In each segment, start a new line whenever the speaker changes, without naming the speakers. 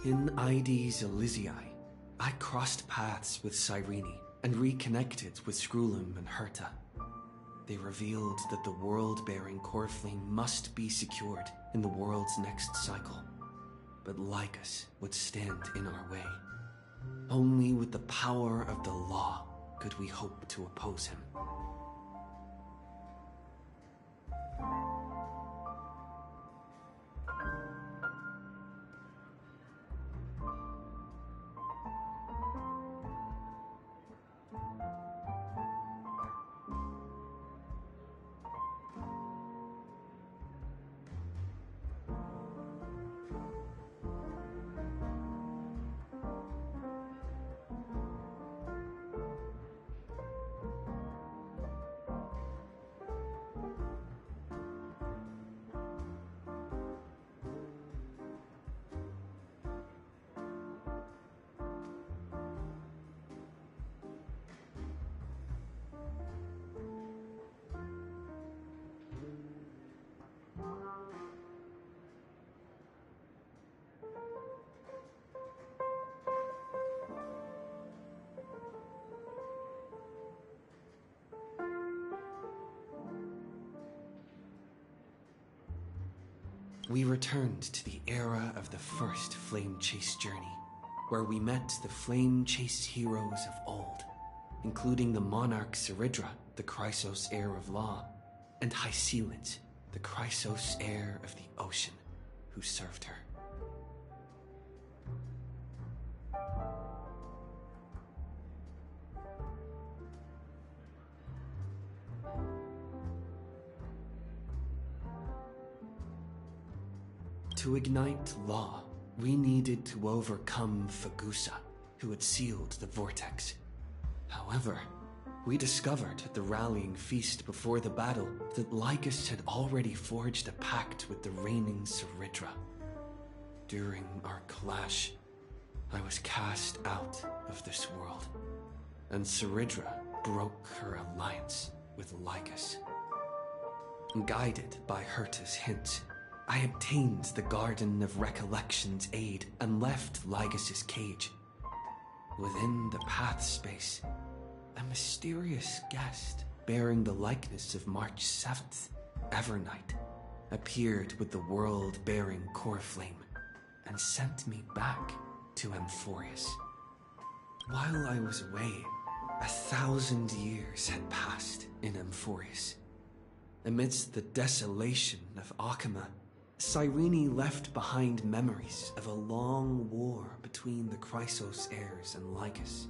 In Ides Elysiae, I crossed paths with Cyrene and reconnected with Scrulum and Herta. They revealed that the world-bearing core flame must be secured in the world's next cycle. But Lycus would stand in our way. Only with the power of the law could we hope to oppose him. We returned to the era of the first Flame Chase journey, where we met the Flame Chase heroes of old, including the monarch Seridra, the Chrysos heir of law, and Hycelid, the Chrysos heir of the ocean, who served her. To ignite law, we needed to overcome Fagusa, who had sealed the vortex. However, we discovered at the rallying feast before the battle that Lycus had already forged a pact with the reigning Seridra. During our clash, I was cast out of this world, and Seridra broke her alliance with Lycus. Guided by Herta's hint, I obtained the Garden of Recollection's aid and left Lycus's cage. Within the path space, a mysterious guest bearing the likeness of March 7th, Evernight, appeared with the world-bearing core flame and sent me back to Amphorius. While I was away, 1,000 years had passed in Amphorius. Amidst the desolation of Akama, Cyrene left behind memories of a long war between the Chrysos heirs and Lycus.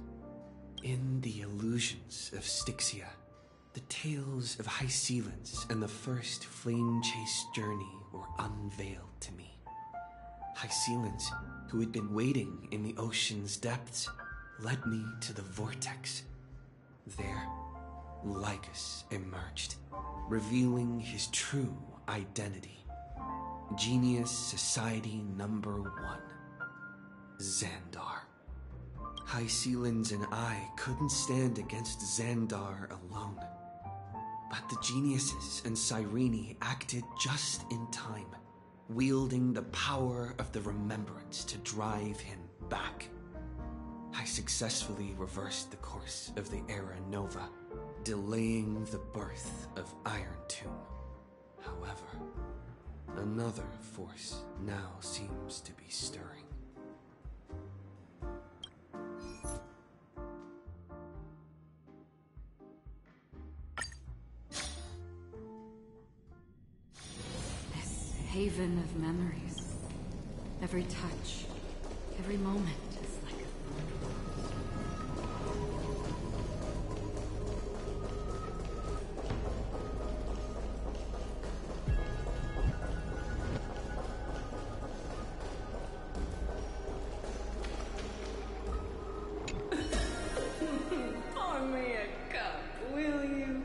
In the illusions of Styxia, the tales of Hycelid and the first Flame Chase journey were unveiled to me. Hycelid, who had been waiting in the ocean's depths, led me to the vortex. There, Lycus emerged, revealing his true identity. Genius Society Number 1, Xandar. Hycelid and I couldn't stand against Xandar alone, but the geniuses and Cyrene acted just in time, wielding the power of the remembrance to drive him back. I successfully reversed the course of the Era Nova, delaying the birth of Iron Tomb. However, another force now seems to be stirring.
This haven of memories. Every touch, every moment is like a
Pour me a cup, will you?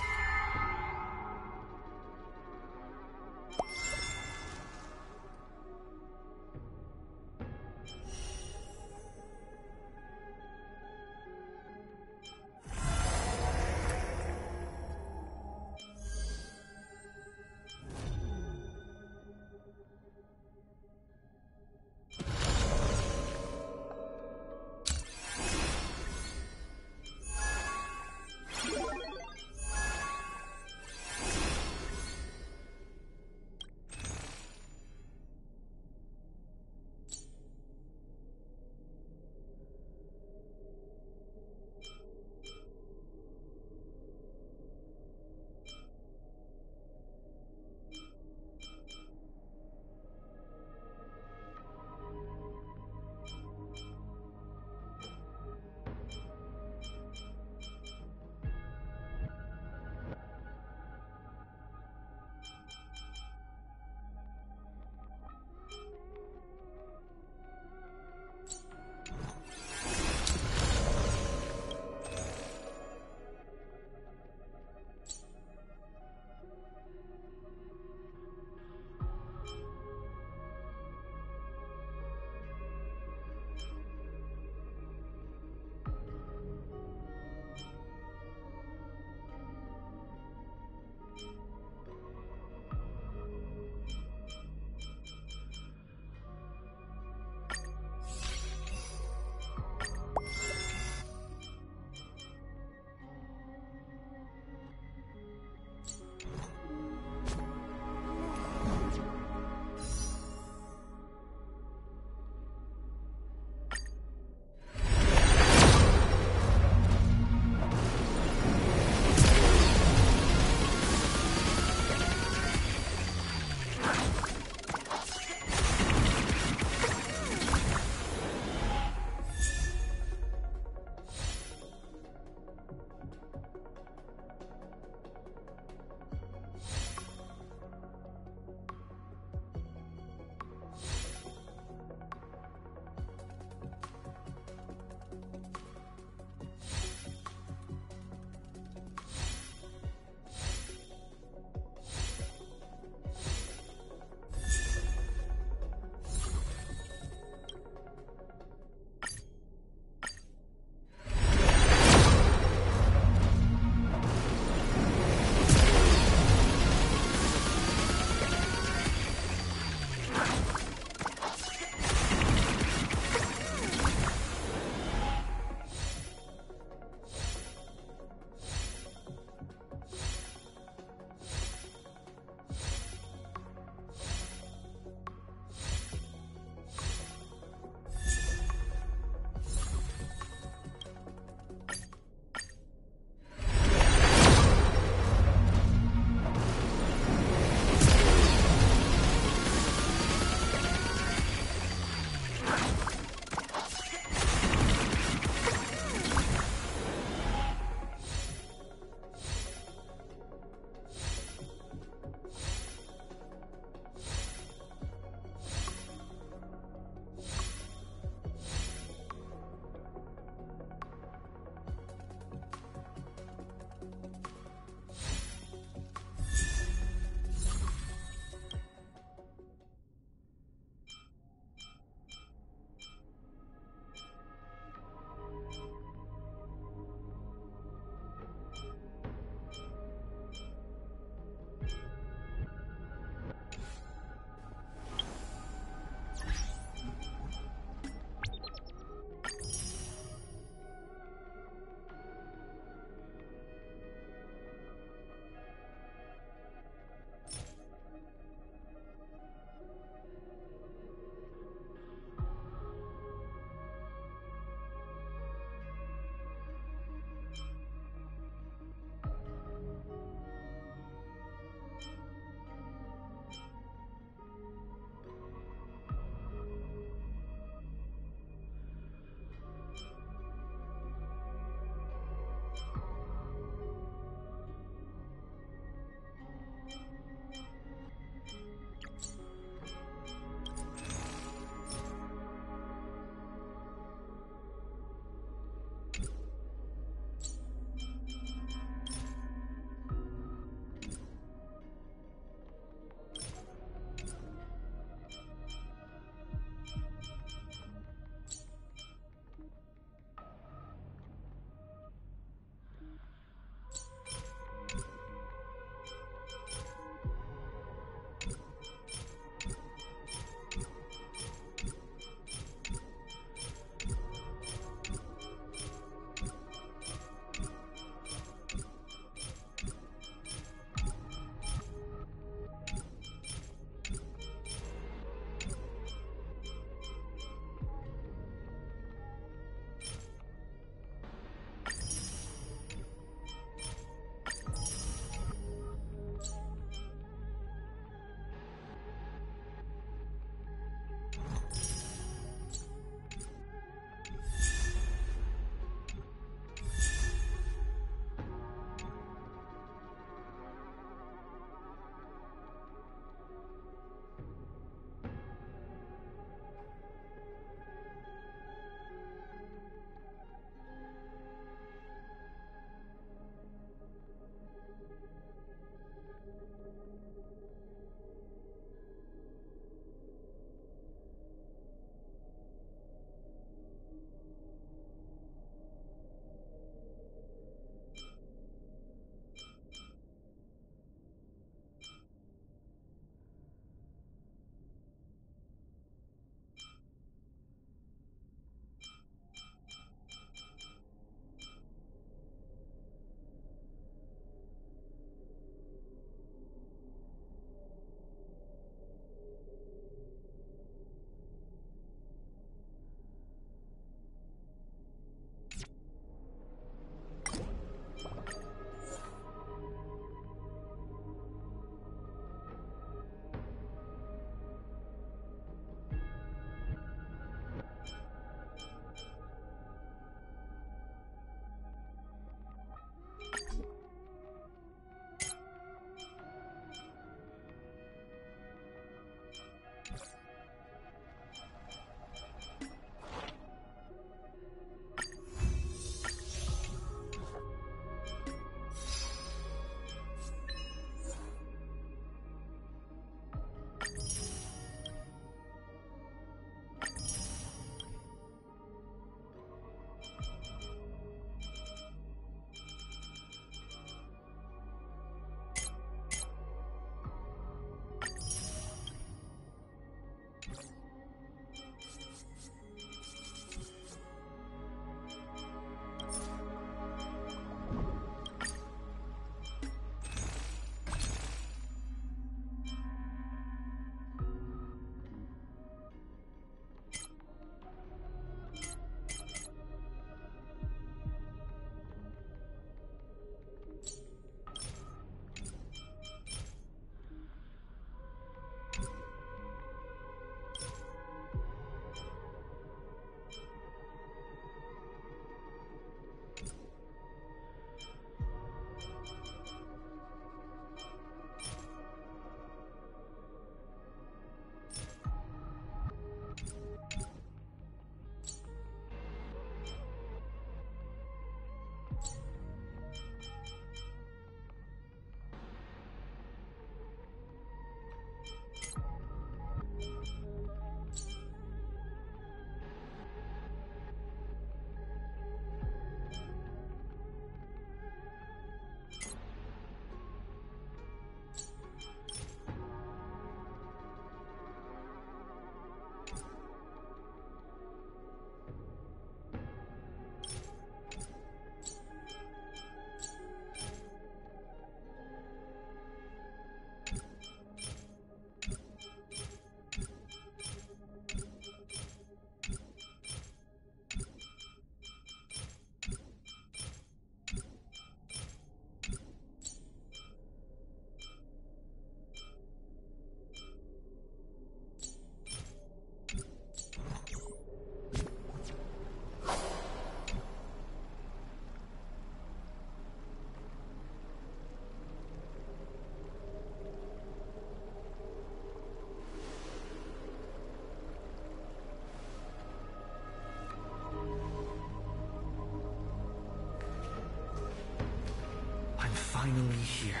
finally here.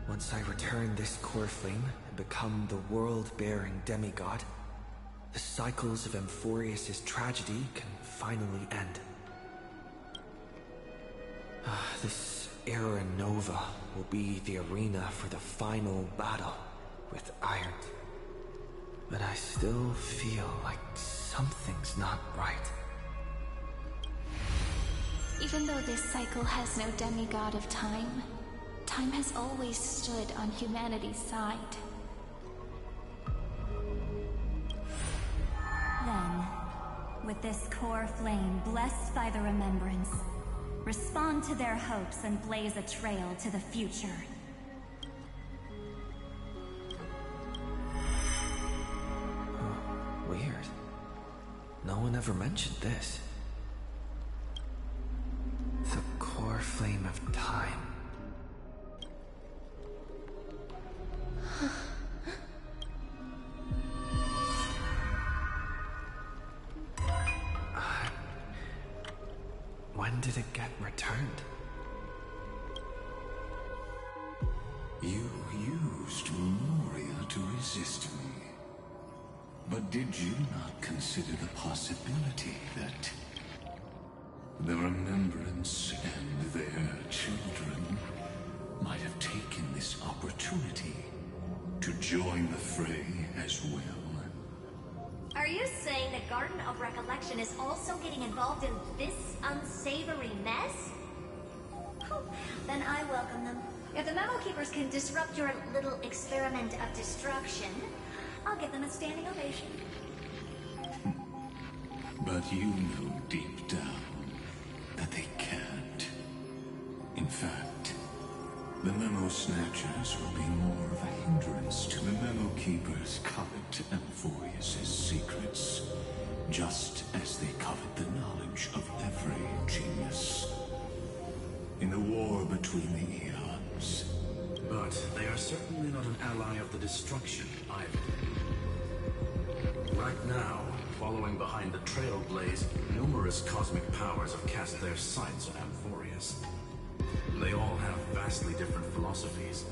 Once I return this core flame and become the world-bearing demigod, the cycles of Amphorius' tragedy can finally end. This Era Nova will be the arena for the final battle with Iron. But I still feel like something's not right.
Even though this cycle has no demigod of time, time has always stood on humanity's side.
Then, with this core flame blessed by the remembrance, respond to their hopes and blaze a trail to the future.
Weird. No one ever mentioned this. The core flame of time. When did it get returned?
You used Memoria to resist me. But did you not consider the possibility that the Remembrance and their children might have taken this opportunity to join the fray as well?
Are you saying the Garden of Recollection is also getting involved in this unsavory mess? Then I welcome them. If the Memo Keepers can disrupt your little experiment of destruction, I'll give them a standing ovation.
But you know deep down that they can't. In fact, the Memo Snatchers will be more of a hindrance to the Memo Keepers covet Amphorius' secrets, just as they covet the knowledge of every genius. In the war between the eons.
But they are certainly not an ally of the destruction either. Right now, following behind the Trailblaze, numerous cosmic powers have cast their sights on Amphorius. They all have vastly different philosophies,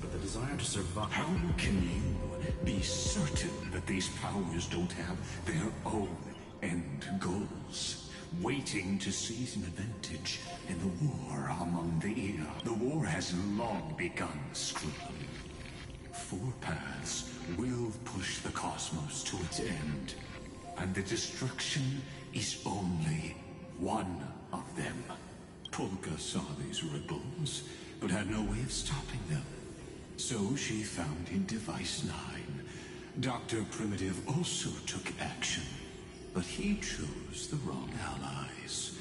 but the desire to survive...
How can you be certain that these powers don't have their own end goals, waiting to seize an advantage in the war among the eons? The war has long begun, Scribbler. 4 paths will push the cosmos to its end, and the destruction is only one of them. Polka saw these ripples, but had no way of stopping them. So she found in Device 9. Dr. Primitive also took action, but he chose the wrong allies.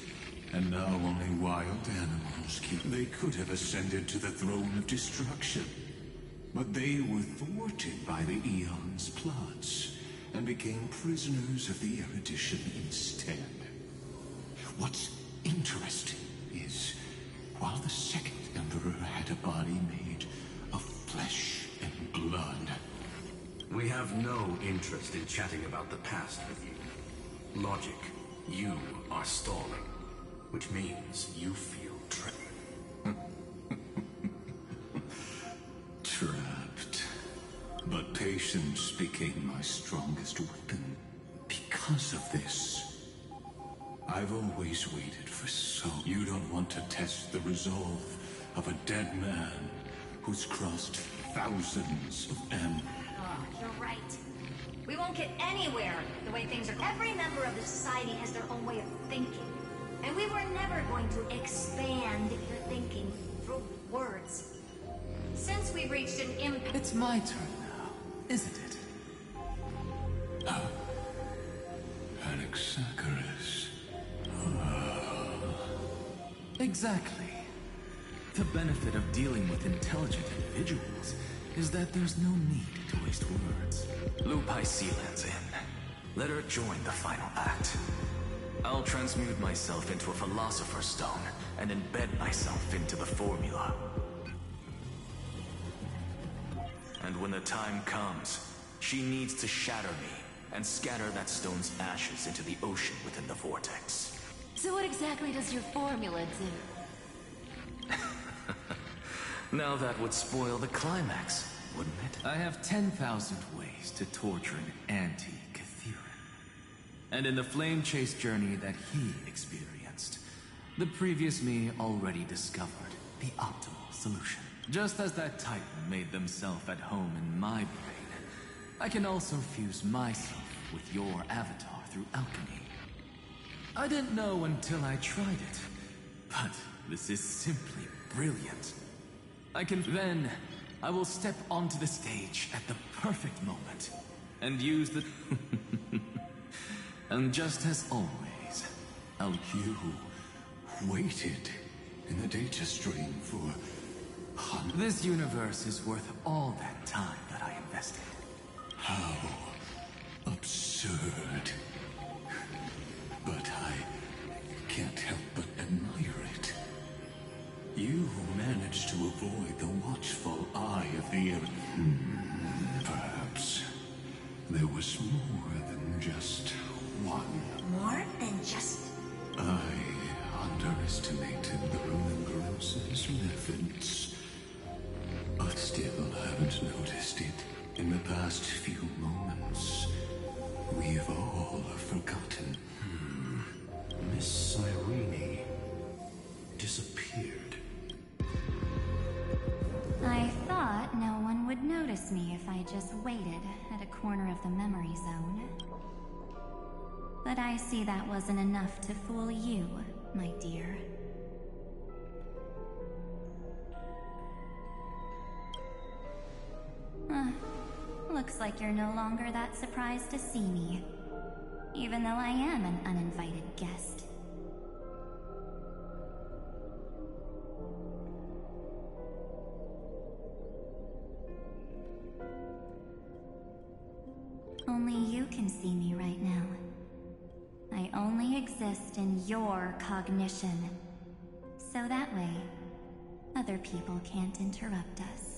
And now only wild animals keep... They could have ascended to the throne of destruction, but they were thwarted by the Eon's plots, and became prisoners of the Erudition instead. What's interesting is, while the second Emperor had a body made of flesh and blood...
We have no interest in chatting about the past with you. Logic, you are stalling, which means you feel trapped.
Trapped. But patience became my strongest weapon because of this. I've always waited for so... You don't want to test the resolve of a dead man who's crossed thousands of
Oh, you're right. We won't get anywhere the way things are going. Every member of the society has their own way of thinking. And we were never going to expand your thinking through words. Since we reached an impasse...
It's my turn now, isn't it?
Anaxagoras.
Exactly. The benefit of dealing with intelligent individuals is that there's no need to waste words.
Lupai Sealand's in. Let her join the final act. I'll transmute myself into a Philosopher's Stone and embed myself into the formula. And when the time comes, she needs to shatter me and scatter that stone's ashes into the ocean within the vortex.
So what exactly does your formula do?
Now that would spoil the climax, wouldn't it?
I have 10,000 ways to torture an anti-Catheran. And in the flame chase journey that he experienced, the previous me already discovered the optimal solution. Just as that Titan made themselves at home in my brain, I can also fuse myself with your avatar through alchemy. I didn't know until I tried it, but this is simply brilliant. Then I will step onto the stage at the perfect moment and use the... And just as always,
You waited in the data stream for
This universe is worth all that time that I invested.
How absurd. But I can't help but admire it. You managed to avoid the watchful eye of the... Perhaps there was more than just one.
More than just...
I underestimated the Remembrance's methods. But still haven't noticed it in the past few moments. We've all forgotten.
Miss Irene disappeared.
I thought no one would notice me if I just waited at a corner of the memory zone. But I see that wasn't enough to fool you, my dear. Looks like you're no longer that surprised to see me, even though I am an uninvited guest. Only you can see me right now. I only exist in your cognition. So that way, other people can't interrupt us.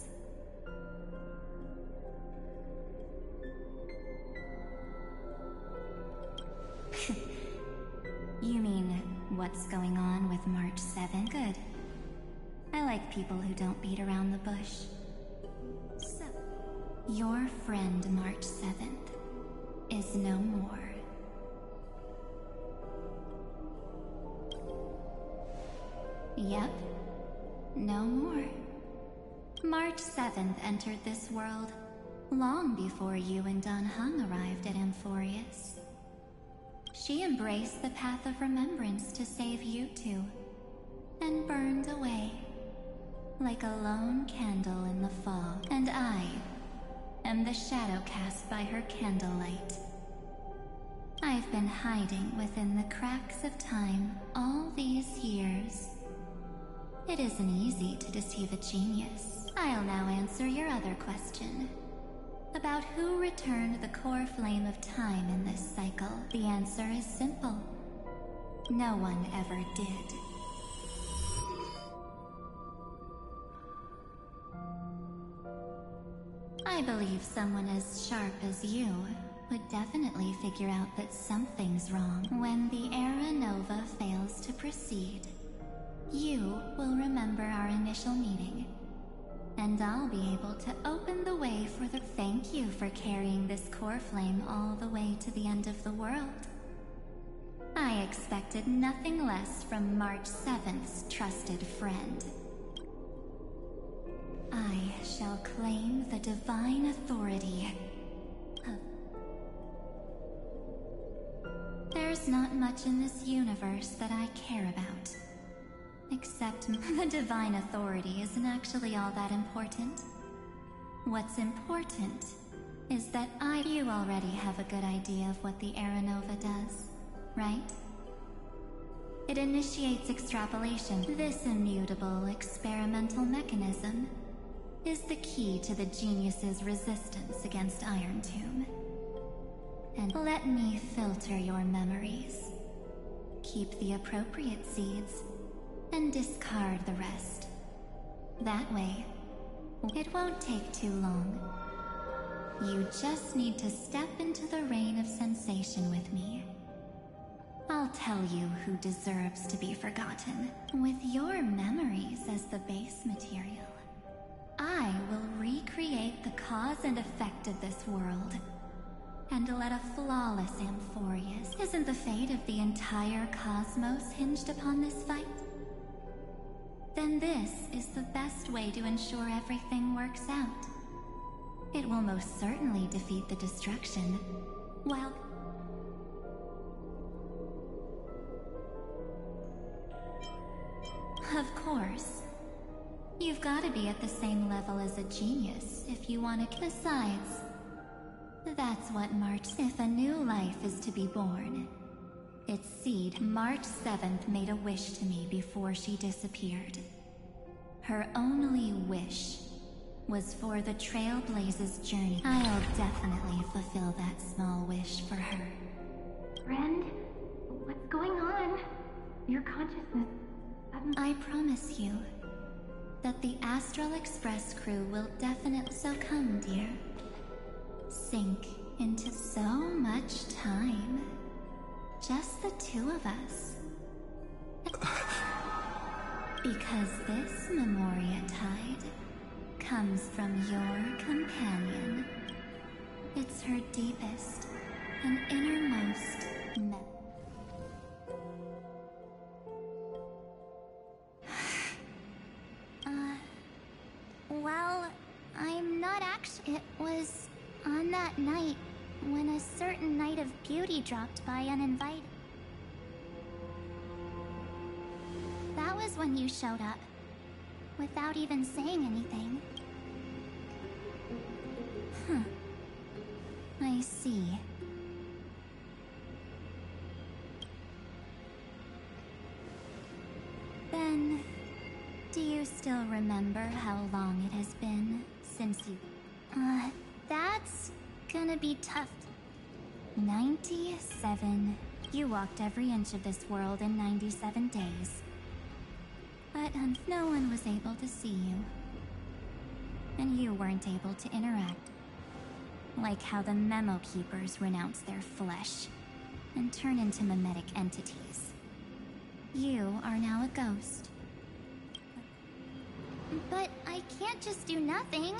You mean, what's going on with March 7th? Good. I like people who don't beat around the bush. So, your friend March 7th is no more. Yep, no more. March 7th entered this world long before you and Don Hung arrived at Amphorius. She embraced the path of remembrance to save you two, and burned away like a lone candle in the fog. And I am the shadow cast by her candlelight. I've been hiding within the cracks of time all these years. It isn't easy to deceive a genius. I'll now answer your other question. About who returned the core flame of time in this cycle. The answer is simple. No one ever did. I believe someone as sharp as you would definitely figure out that something's wrong. When the Era Nova fails to proceed, you will remember our initial meeting, and I'll be able to open the way for the... Thank you for carrying this core flame all the way to the end of the world. I expected nothing less from March 7th's trusted friend. I shall claim the divine authority of... There's not much in this universe that I care about. Except the divine authority isn't actually all that important. What's important is that you already have a good idea of what the Era Nova does, right? It initiates extrapolation. This immutable experimental mechanism is the key to the genius's resistance against Iron Tomb. And let me filter your memories. Keep the appropriate seeds and discard the rest. That way, it won't take too long. You just need to step into the rain of sensation with me. I'll tell you who deserves to be forgotten. With your memories as the base material, the cause and effect of this world, and let a flawless Amphorius. Isn't the fate of the entire cosmos hinged upon this fight? Then this is the best way to ensure everything works out. It will most certainly defeat the destruction, while... Of course. You've got to be at the same level as a genius if you want to... Besides, that's what March... If a new life is to be born, its seed, March 7th, made a wish to me before she disappeared. Her only wish was for the Trailblaze's journey. I'll definitely fulfill that small wish for her.
Friend, what's going on? Your consciousness...
I promise you that the Astral Express crew will definitely... So come, dear. Sink into so much time. Just the two of us. Because this Memoria Tide comes from your companion. It's her deepest and innermost
Well, I'm not actually... It was on that night when a certain Knight of Beauty dropped by uninvited. That was when you showed up, without even saying anything.
I see. Then, do you still remember how long it has been since you...
That's gonna be tough.
97. You walked every inch of this world in 97 days. But no one was able to see you. And you weren't able to interact. Like how the Memo Keepers renounce their flesh and turn into mimetic entities. You are now a ghost.
But I can't just do nothing.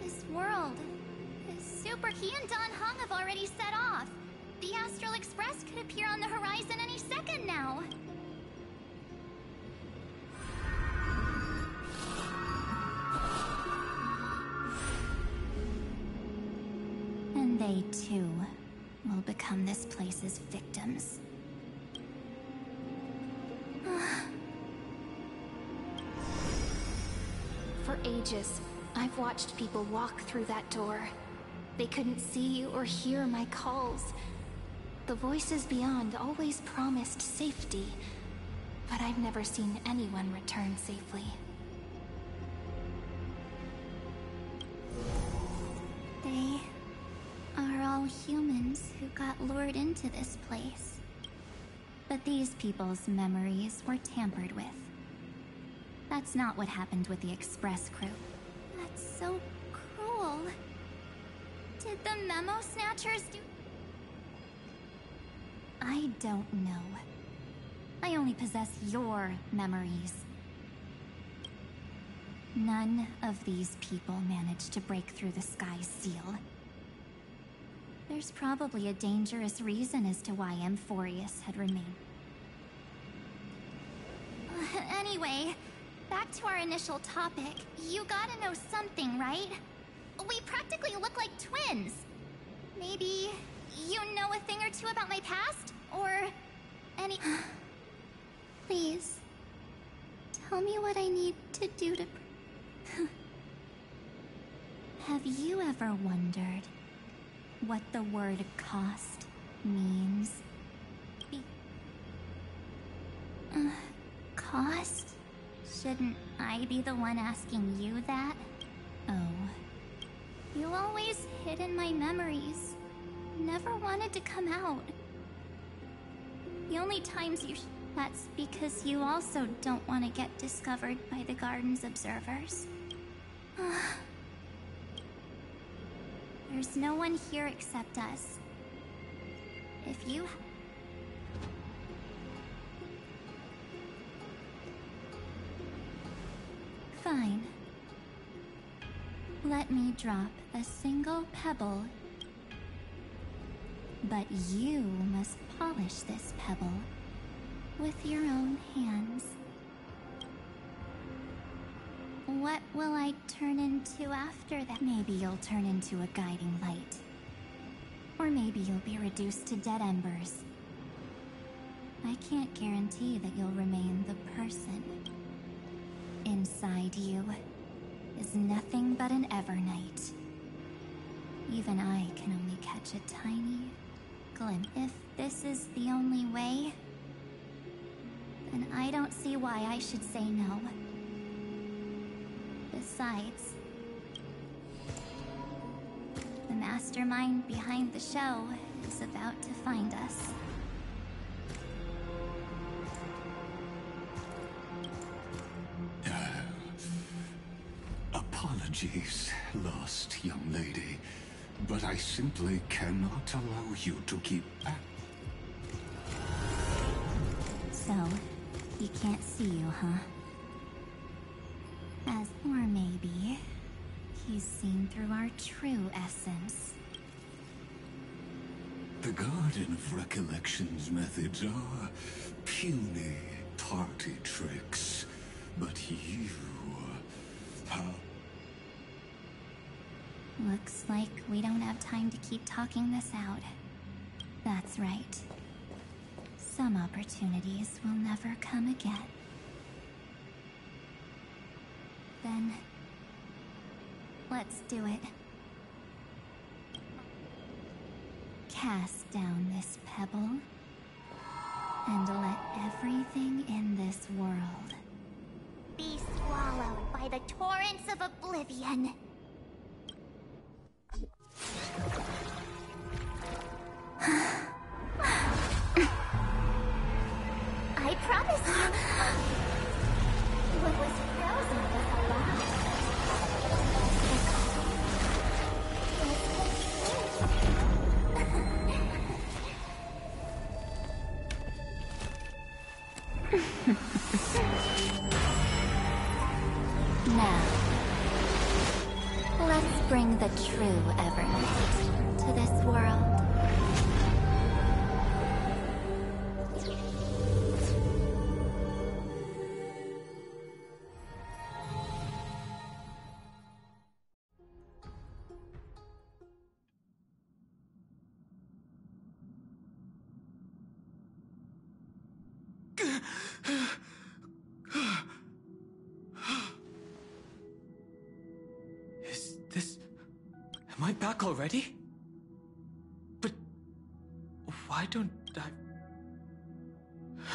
This world, he and Don Hung have already set off. The Astral Express could appear on the horizon any second now.
And they too will become this place's victims.
For ages, I've watched people walk through that door. They couldn't see or hear my calls. The voices beyond always promised safety, but I've never seen anyone return safely.
They are all humans who got lured into this place.
But these people's memories were tampered with. That's not what happened with the Express crew.
That's so cruel. Did the Memo Snatchers do...
I don't know. I only possess your memories. None of these people managed to break through the sky's seal. There's probably a dangerous reason as to why Amphorius had remained.
Anyway, back to our initial topic. You gotta know something, right? We practically look like twins. Maybe you know a thing or two about my past? Or any...
Please, tell me what I need to do to... Have you ever wondered what the word cost means?
Cost? Shouldn't I be the one asking you that?
Oh.
You always hid in my memories. Never wanted to come out. The only times you...
That's because you also don't want to get discovered by the Garden's observers.
There's no one here except us. If you...
Fine. Let me drop a single pebble. But you must polish this pebble with your own hands. What will I turn into after that? Maybe you'll turn into a guiding light. Or maybe you'll be reduced to dead embers. I can't guarantee that you'll remain the person. Inside you is nothing but an Evernight. Even I can only catch a tiny glimpse. If this is the only way, then I don't see why I should say no. Besides, the mastermind behind the show is about to find us.
Apologies, lost young lady, but I simply cannot allow you to keep back.
So, he can't see you, huh? Or maybe he's seen through our true essence.
The Garden of Recollection's methods are puny party tricks, but you...
Looks like we don't have time to keep talking this out. That's right. Some opportunities will never come again. Then, let's do it. Cast down this pebble, and let everything in this world
be swallowed by the torrents of oblivion. I promise you, what was frozen was alive.
Now, let's bring the true Evernight to this world.
Is this... Am I back already? But... why don't I...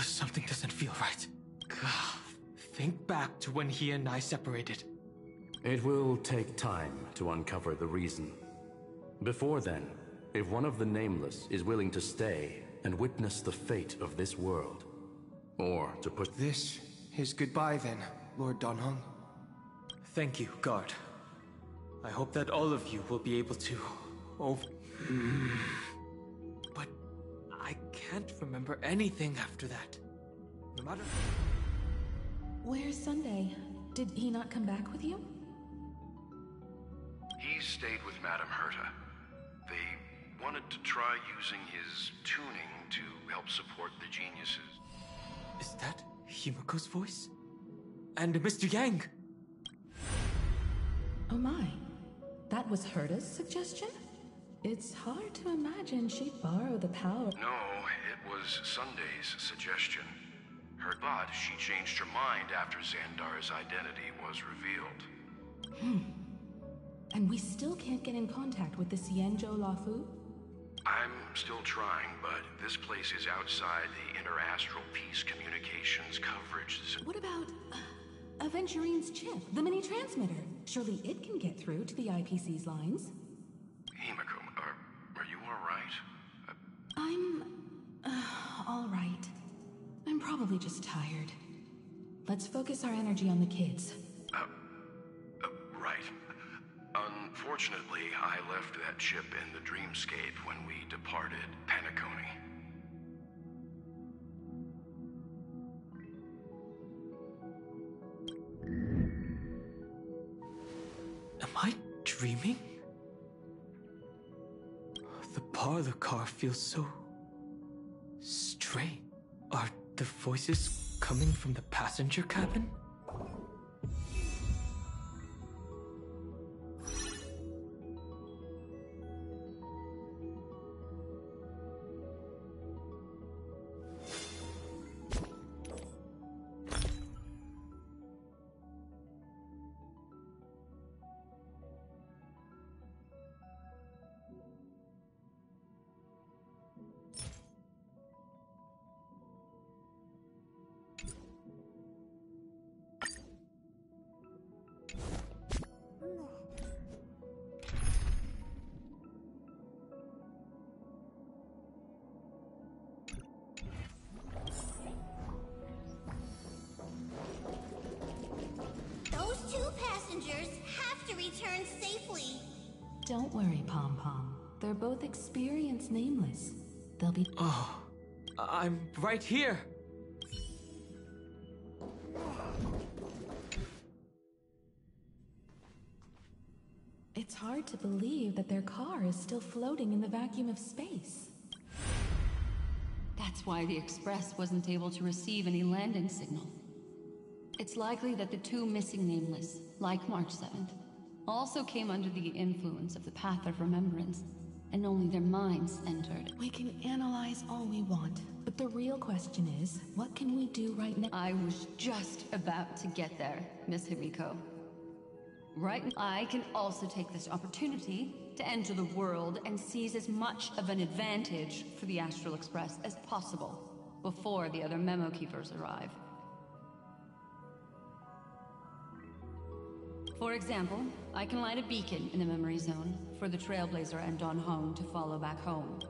Something doesn't feel right. Think back to when he and I separated.
It will take time to uncover the reason. Before then, if one of the Nameless is willing to stay and witness the fate of this world, or to push...
This is goodbye then, Lord Donhong. Thank you, guard. I hope that all of you will be able to... But I can't remember anything after that. No matter...
Where's Sunday? Did he not come back with you?
He stayed with Madame Herta. They wanted to try using his tuning to help support the geniuses.
Is that Himiko's voice? And Mr. Yang?
Oh my. That was Herta's suggestion? It's hard to imagine she'd borrow the power.
No, it was Sunday's suggestion. But she changed her mind after Xandar's identity was revealed.
And we still can't get in contact with the Xianzhou Lafu?
I'm still trying, but this place is outside the interastral peace communications coverage zone.
What about Aventurine's chip, the mini-transmitter? Surely it can get through to the IPC's lines.
Himiko, are you alright?
I'm... alright. I'm probably just tired. Let's focus our energy on the kids.
Right. Unfortunately, I left that chip in the dreamscape when we departed Penacony.
Am I
dreaming? The parlor car feels so strange. Are the voices coming from the passenger cabin?
return safely.
Don't worry, Pom Pom. They're both experienced nameless. They'll be...
Oh, I'm right here!
It's hard to believe that their car is still floating in the vacuum of space.
That's why the Express wasn't able to receive any landing signal. It's likely that the two missing nameless, like March 7th, also came under the influence of the Path of Remembrance, and only their minds entered.
We can analyze all we want, but the real question is, what can we do right now?
I was just about to get there, Miss Himiko. Right, I can also take this opportunity to enter the world and seize as much of an advantage for the Astral Express as possible before the other Memo Keepers arrive. For example, I can light a beacon in the memory zone for the Trailblazer and Don Hong to follow back home.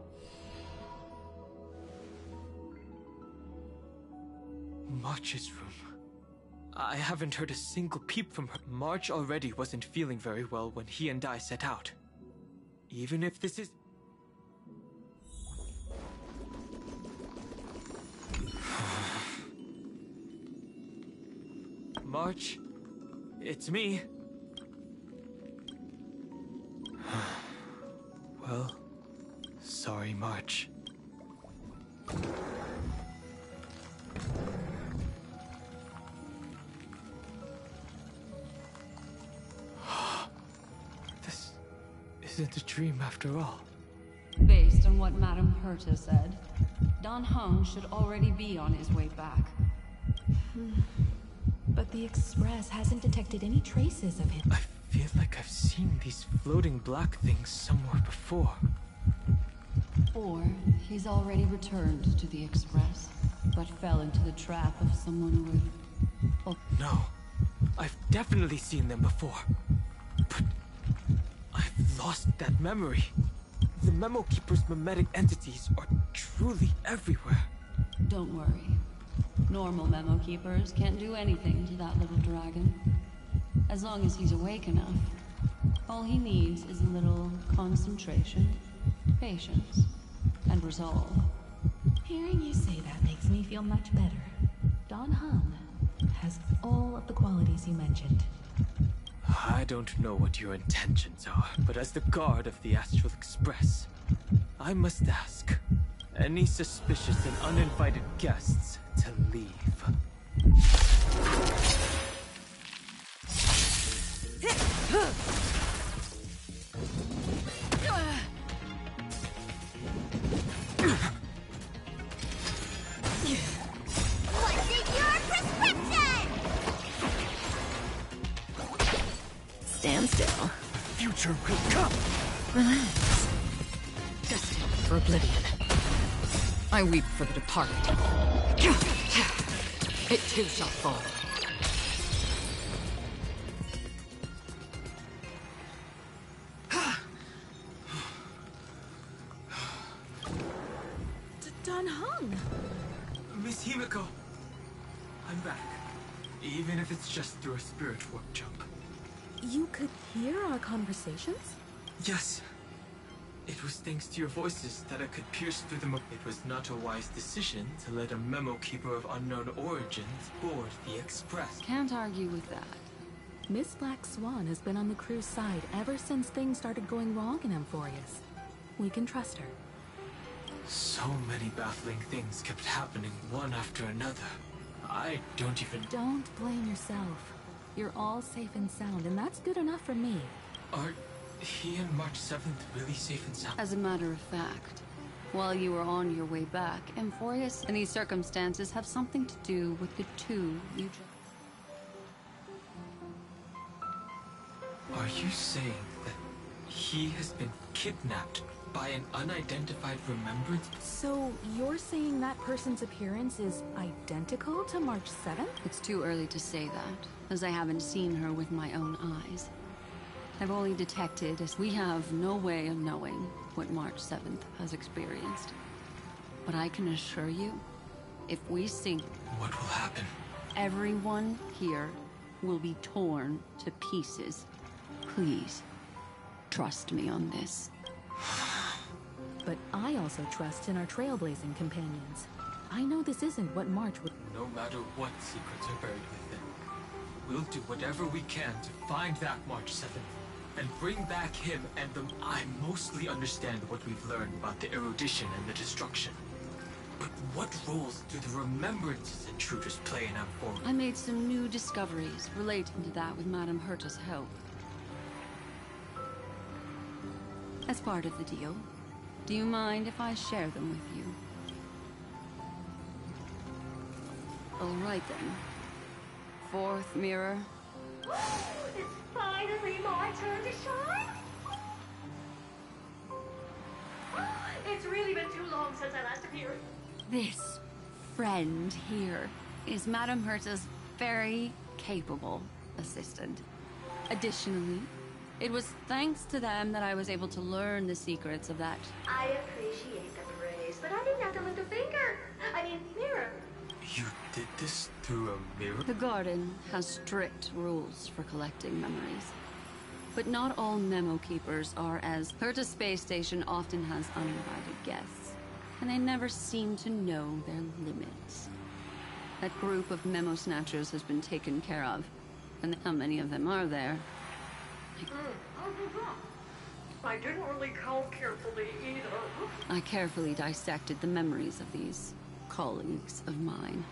March's room. I haven't heard a single peep from her. March already wasn't feeling very well when he and I set out. Even if this is... March, it's me. Well, sorry, March. This isn't a dream after all.
Based on what Madame Herta said, Don Hong should already be on his way back.
But the Express hasn't detected any traces of him.
I feel like I've seen these floating black things somewhere before.
Or he's already returned to the Express, but fell into the trap of someone with... Oh.
No, I've definitely seen them before. But I've lost that memory. The Memo Keeper's memetic entities are truly everywhere.
Don't worry. Normal Memo Keepers can't do anything to that little dragon. As long as he's awake enough, all he needs is a little concentration, patience, and resolve.
Hearing you say that makes me feel much better. Don Hong has all of the qualities you mentioned.
I don't know what your intentions are, but as the guard of the Astral Express, I must ask any suspicious and uninvited guests to leave.
What's in your prescription?
Stand still.
Future will come.
Relax. Destined for oblivion. I weep for the departed. It too shall fall.
Don Hong!
Miss Himiko! I'm back. Even if it's just through a spirit warp jump.
You could hear our conversations?
Yes. It was thanks to your voices that I could pierce through them. It was not a wise decision to let a Memo Keeper of unknown origins board the Express.
Can't argue with that.
Miss Black Swan has been on the crew's side ever since things started going wrong in Amphorius. We can trust her.
So many baffling things kept happening one after another. I don't even...
Don't blame yourself. You're all safe and sound, and that's good enough for me.
Are he and March 7th really safe and sound?
As a matter of fact, while you were on your way back, Amphorius and these circumstances have something to do with the two you just...
Are you saying that he has been kidnapped by an unidentified remembrance?
So you're saying that person's appearance is identical to March 7th?
It's too early to say that, as I haven't seen her with my own eyes. I've only detected as we have no way of knowing what March 7th has experienced. But I can assure you, if we sink...
What will happen?
Everyone here will be torn to pieces. Please, trust me on this.
But I also trust in our trailblazing companions. I know this isn't what March would...
No matter what secrets are buried within, we'll do whatever we can to find that March 7th and bring back him and them. I mostly understand what we've learned about the erudition and the destruction. But what roles do the remembrances intruders play in Amphorius?
I made some new discoveries relating to that with Madame Herta's help. As part of the deal, do you mind if I share them with you? All right then. Fourth mirror.
It's finally my turn to shine! It's really been too long since I last appeared.
This friend here is Madame Herta's very capable assistant. Additionally, it was thanks to them that I was able to learn the secrets of that.
I appreciate the praise, but I didn't have to lift a finger. I mean, mirror.
You did this through a mirror?
The garden has strict rules for collecting memories. But not all memo keepers are as... Herta Space Station often has uninvited guests, and they never seem to know their limits. That group of memo snatchers has been taken care of, and how many of them are there?
I didn't really count carefully either.
I carefully dissected the memories of these colleagues of mine.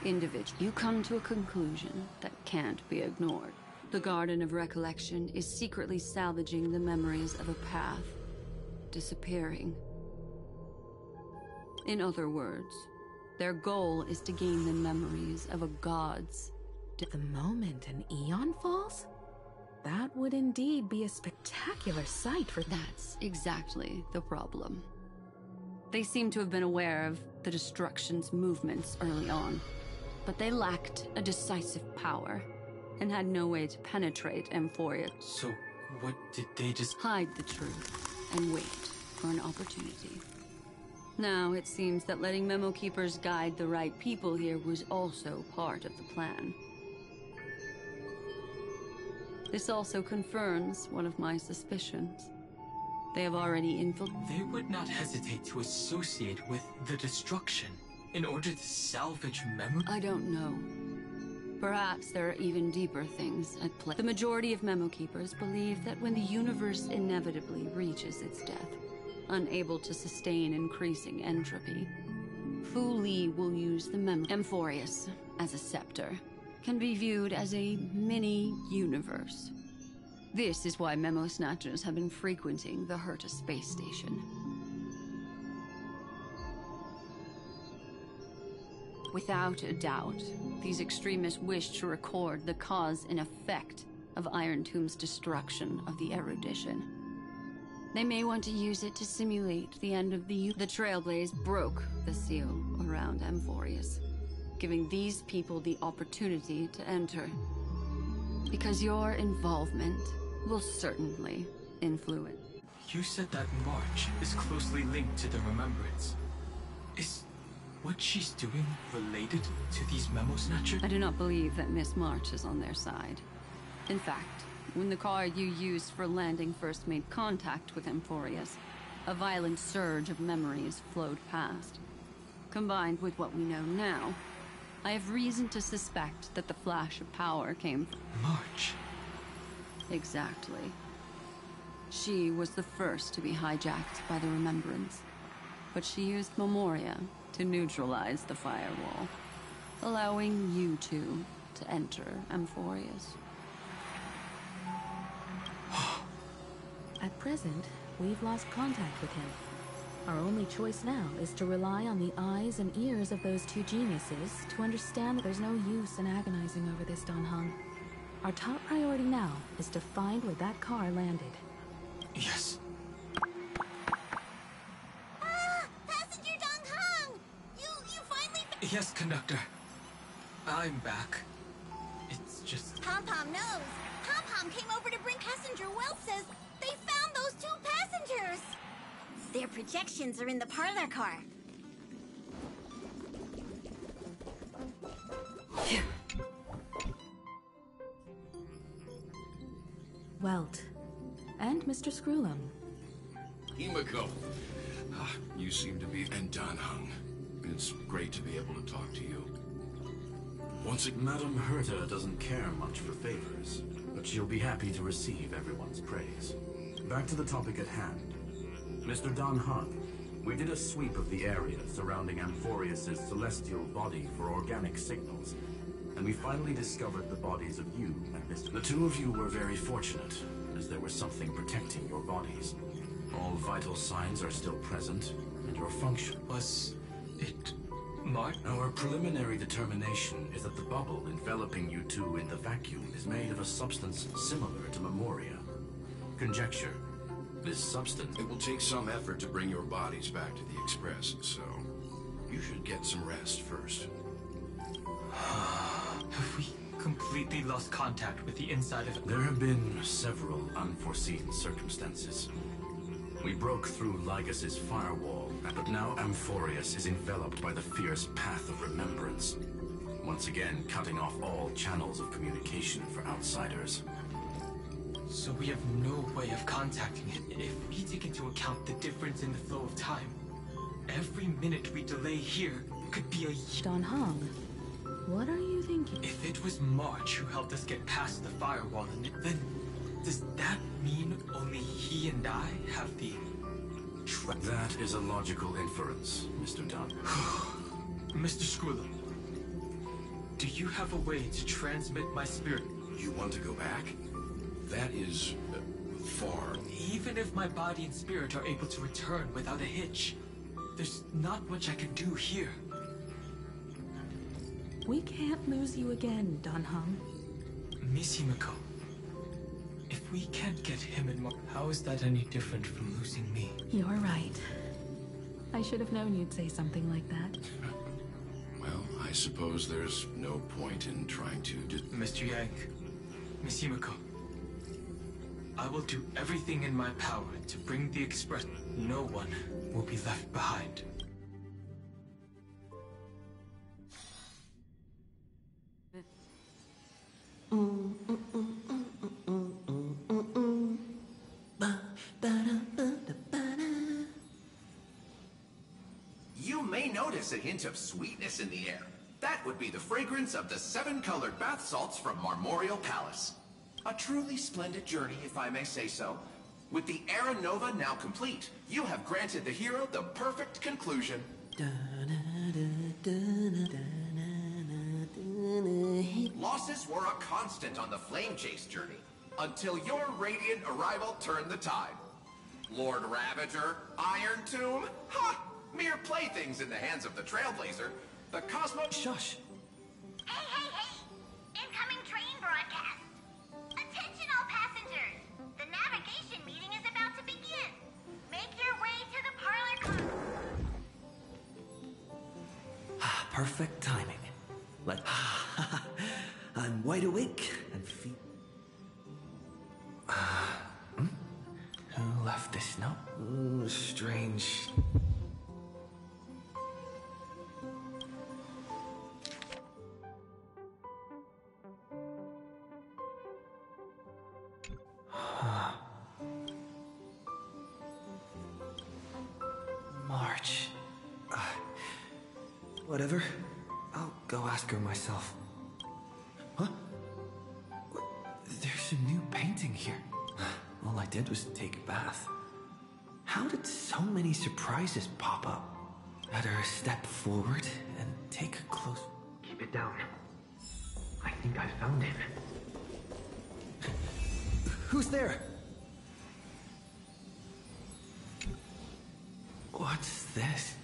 You come to a conclusion that can't be ignored. The Garden of Recollection is secretly salvaging the memories of a path disappearing. In other words, their goal is to gain the memories of a god's...
The moment an eon falls? That would indeed be a spectacular sight for...
That's exactly the problem. They seem to have been aware of the destruction's movements early on, but they lacked a decisive power and had no way to penetrate Amphorius.
So, what did they just...
Hide the truth and wait for an opportunity. Now, it seems that letting Memo Keepers guide the right people here was also part of the plan. This also confirms one of my suspicions. They have already infiltrated...
They would not hesitate to associate with the destruction in order to salvage memory?
I don't know. Perhaps there are even deeper things at play. The majority of Memo Keepers believe that when the universe inevitably reaches its death, unable to sustain increasing entropy, Fu Li will use the Amphorius as a scepter. Can be viewed as a mini-universe. This is why Memo Snatchers have been frequenting the Herta space station. Without a doubt, these extremists wish to record the cause and effect of Iron Tomb's destruction of the erudition. They may want to use it to simulate the end of the Trailblaze broke the seal around Amphorius, giving these people the opportunity to enter. Because your involvement will certainly influence.
You said that March is closely linked to the Remembrance. Is what she's doing related to these Memo Snatchers?
I do not believe that Miss March is on their side. In fact, when the car you used for landing first made contact with Amphorius, a violent surge of memories flowed past. Combined with what we know now, I have reason to suspect that the flash of power came from
March.
Exactly. She was the first to be hijacked by the Remembrance, but she used Memoria to neutralize the firewall, allowing you two to enter Amphorius.
At present, we've lost contact with him. Our only choice now is to rely on the eyes and ears of those two geniuses to understand that there's no use in agonizing over this, Dan Heng. Our top priority now is to find where that car landed.
Yes.
Passenger Dong Heng! You finally...
Yes, conductor. I'm back. It's just...
Pom-Pom knows. Pom-Pom came over to bring passenger. Wells says they found those two passengers. Their projections are in the parlor car.
Welt. And Mr. Screwlum.
Himiko. You seem to be... And Dan Heng. It's great to be able to talk to you.
Once again, Madame Herta doesn't care much for favors, but she'll be happy to receive everyone's praise. Back to the topic at hand. Mr. Dan Heng, we did a sweep of the area surrounding Amphorius' celestial body for organic signals, and we finally discovered the bodies of you and Mr. The two of you were very fortunate, as there was something protecting your bodies. All vital signs are still present, and your function...
Was it... Mark?
Our preliminary determination is that the bubble enveloping you two in the vacuum is made of a substance similar to Memoria. Conjecture. This substance...
It will take some effort to bring your bodies back to the Express, so you should get some rest first.
Have we completely lost contact with the inside of...
There have been several unforeseen circumstances. We broke through Lygas's firewall, but now Amphorius is enveloped by the fierce path of remembrance, once again cutting off all channels of communication for outsiders.
So we have no way of contacting it. If we take into account the difference in the flow of time, every minute we delay here could be a year.
Dan Heng, what are you thinking?
If it was March who helped us get past the firewall, then does that mean only he and I have the...
That is a logical inference, Mr. Dunn.
Mr. Screwlum, do you have a way to transmit my spirit?
You want to go back? That is... far.
Even if my body and spirit are able to return without a hitch, there's not much I can do here.
We can't lose you again, Dan Heng.
Miss Himiko, if we can't get him and Mark, how is that any different from losing me?
You're right. I should have known you'd say something like that.
Well, I suppose there's no point in trying to...
Mr. Yang, Miss Himiko, I will do everything in my power to bring the Express. No one will be left behind.
You may notice a hint of sweetness in the air. That would be the fragrance of the 7-colored bath salts from Marmorial Palace. A truly splendid journey, if I may say so. With the Era Nova now complete, you have granted the hero the perfect conclusion. Losses were a constant on the Flame Chase journey, until your radiant arrival turned the tide. Lord Ravager, Iron Tomb, ha! Mere playthings in the hands of the Trailblazer. The Cosmo...
Shush!
Hey! Incoming train broadcast! Attention all passengers! The navigation meeting is about to begin! Make your way to the parlor car...
Perfect timing. I'm wide awake and feel... Who left this note? Ooh, strange. March. Whatever. I'll go ask her myself. Huh? There's a new painting here. All I did was take a bath. How did so many surprises pop up? Better step forward and take a close...
Keep it down. I think I found him.
Who's there? What's this?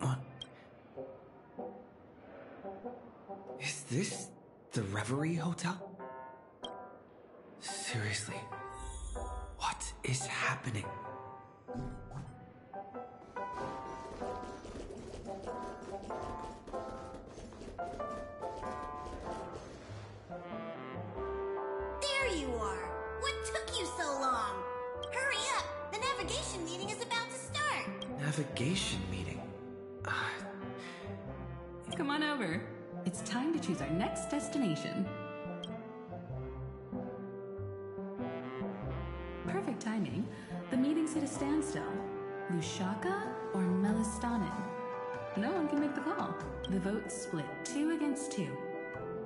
What? Is this the Reverie Hotel? Seriously, what is happening?
There you are! What took you so long? Hurry up! The navigation meeting is about to start!
Navigation meeting?
Come on over. It's time to choose our next destination. Perfect timing. The meeting's at a standstill. Lushaka or Melistanen? No one can make the call. The vote's split 2 against 2.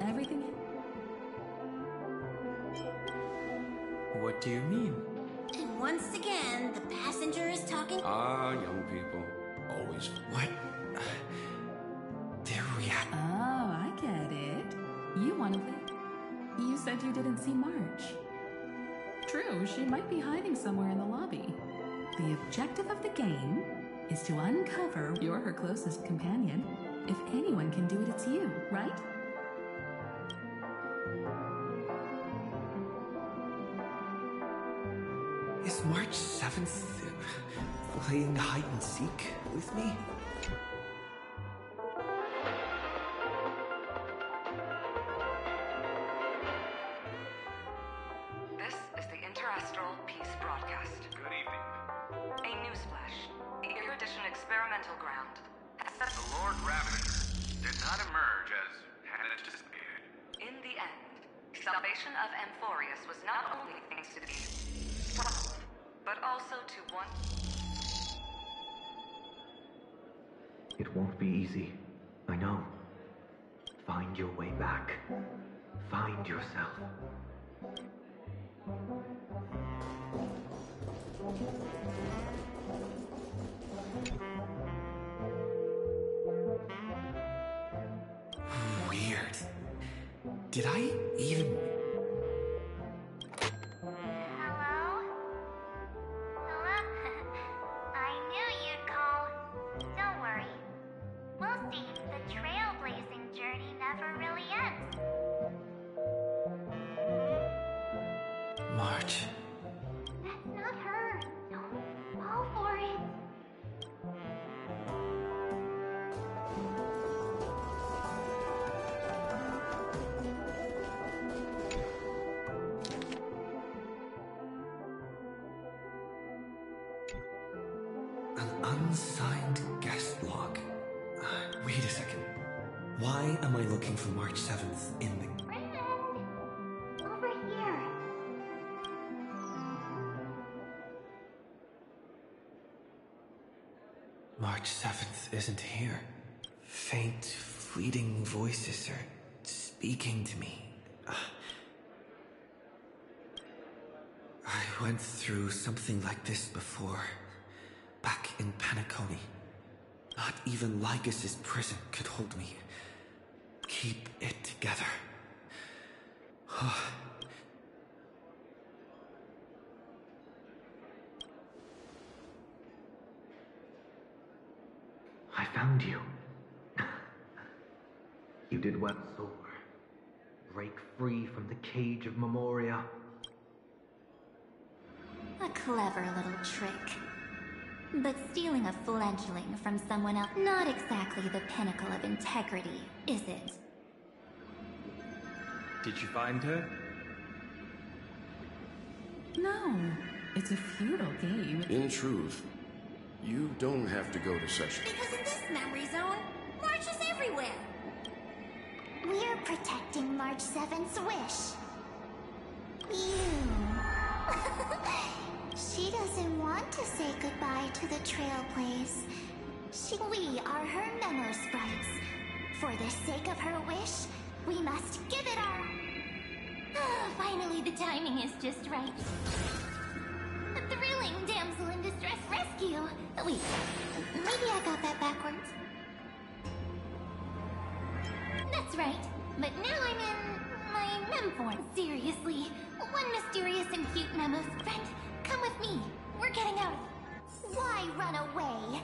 Everything...
What do you mean?
And once again, the passenger is talking...
Young people. Always...
What? They're reacting...
Oh, I get it. You want to play... You said you didn't see March. True, she might be hiding somewhere in the lobby. The objective of the game is to uncover you're her closest companion. If anyone can do it, it's you, right?
Is March 7th playing hide and seek with me?
This is the Interastral Peace Broadcast.
Good evening.
A newsflash. The Erudition Experimental Ground has set...
The Lord Ravager did not emerge as had anticipated.
In the end, salvation of Amphorius was not only thanks to the... but also to one...
It won't be easy. I know. Find your way back. Find yourself.
Weird. Did I even...
Hello? Hello? I knew you'd call. Don't worry. We'll see. The trailblazing journey never really ends.
March.
That's not her. Don't fall for it.
An unsigned guest log. Wait a second. Why am I looking for March 7th in the...
Friend! Over here.
March 7th isn't here. Faint, fleeting voices are speaking to me. I went through something like this before. Back in Penacony. Not even Lycus's prison could hold me. Keep it together.
I found you. You did well, Soar. Break free from the cage of Memoria.
A clever little trick. But stealing a fledgling from someone else, not exactly the pinnacle of integrity, is it?
Did you find her?
No, it's a futile game.
In truth, you don't have to go to session.
Because in this memory zone, March is everywhere!
We're protecting March 7th's wish. You. She doesn't want to say goodbye to the Trailblaze. We are her memo sprites. For the sake of her wish, we must give it our...
Finally, the timing is just right. A thrilling damsel in distress rescue. Wait, maybe I got that backwards. That's right, but now I'm in my mem form. Seriously, one mysterious and cute memo's friend, come with me. We're getting out.
Why run away?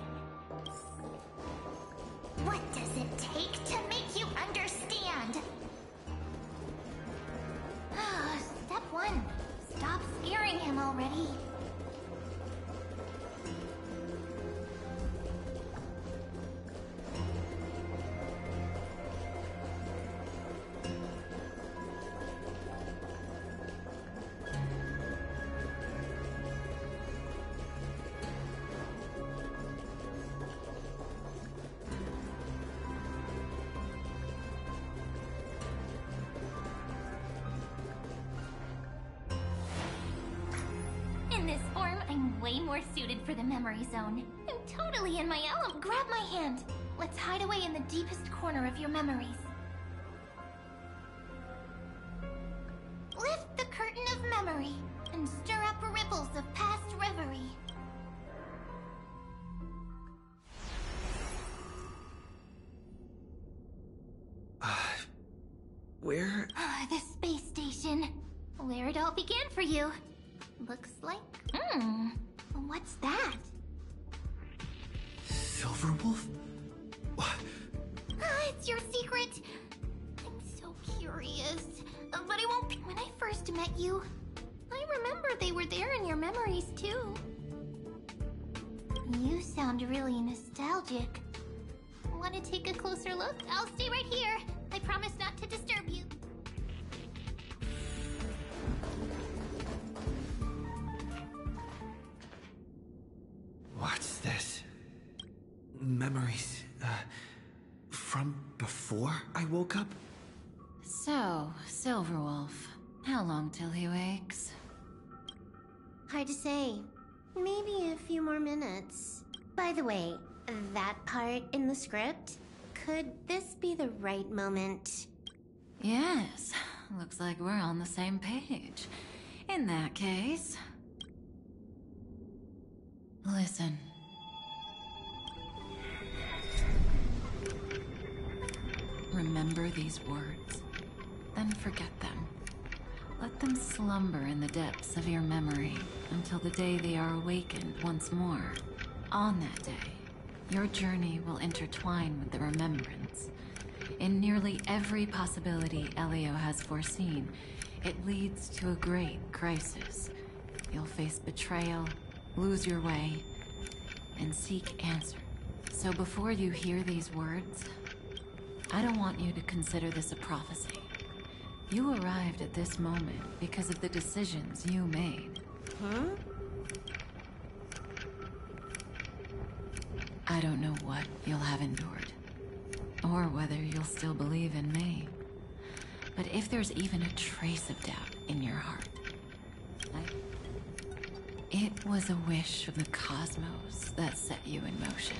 What does it take to make you understand?
Step 1. Stop scaring him already. In this form, I'm way more suited for the memory zone. I'm totally in my element. Grab my hand. Let's hide away in the deepest corner of your memories. Lift the curtain of memory and stir up ripples of past reverie.
Where?
The space station. Where it all began for you. Looks like... what's that?
Silverwolf? What?
It's your secret. I'm so curious. But I won't... When I first met you, I remember they were there in your memories, too. You sound really nostalgic. Want to take a closer look? I'll stay right here. I promise not to disturb you.
What's this? Memories, from before I woke up?
So, Silverwolf, how long till he wakes?
Hard to say. Maybe a few more minutes. By the way, that part in the script, could this be the right moment?
Yes, looks like we're on the same page. In that case... Listen. Remember these words, then forget them. Let them slumber in the depths of your memory until the day they are awakened once more. On that day, your journey will intertwine with the remembrance. In nearly every possibility Elio has foreseen, it leads to a great crisis. You'll face betrayal, lose your way, and seek answer. So before you hear these words, I don't want you to consider this a prophecy. You arrived at this moment because of the decisions you made.
Huh?
I don't know what you'll have endured, or whether you'll still believe in me. But if there's even a trace of doubt in your heart, it was a wish of the cosmos that set you in motion.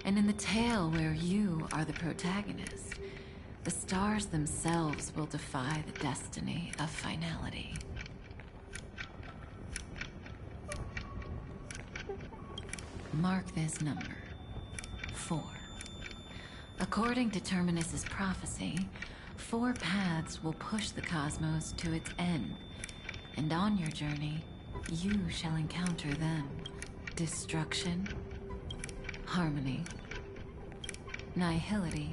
And in the tale where you are the protagonist, the stars themselves will defy the destiny of finality. Mark this number, 4. According to Terminus's prophecy, 4 paths will push the cosmos to its end, and on your journey, you shall encounter them. Destruction, harmony, nihility,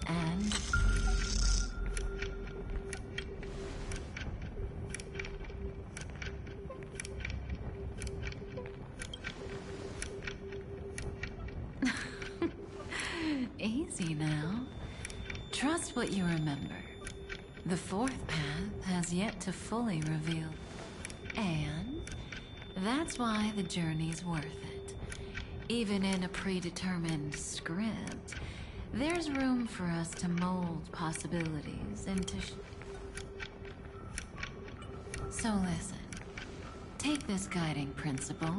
and That's what you remember. The fourth path has yet to fully reveal. And that's why the journey's worth it. Even in a predetermined script, there's room for us to mold possibilities into So listen. Take this guiding principle,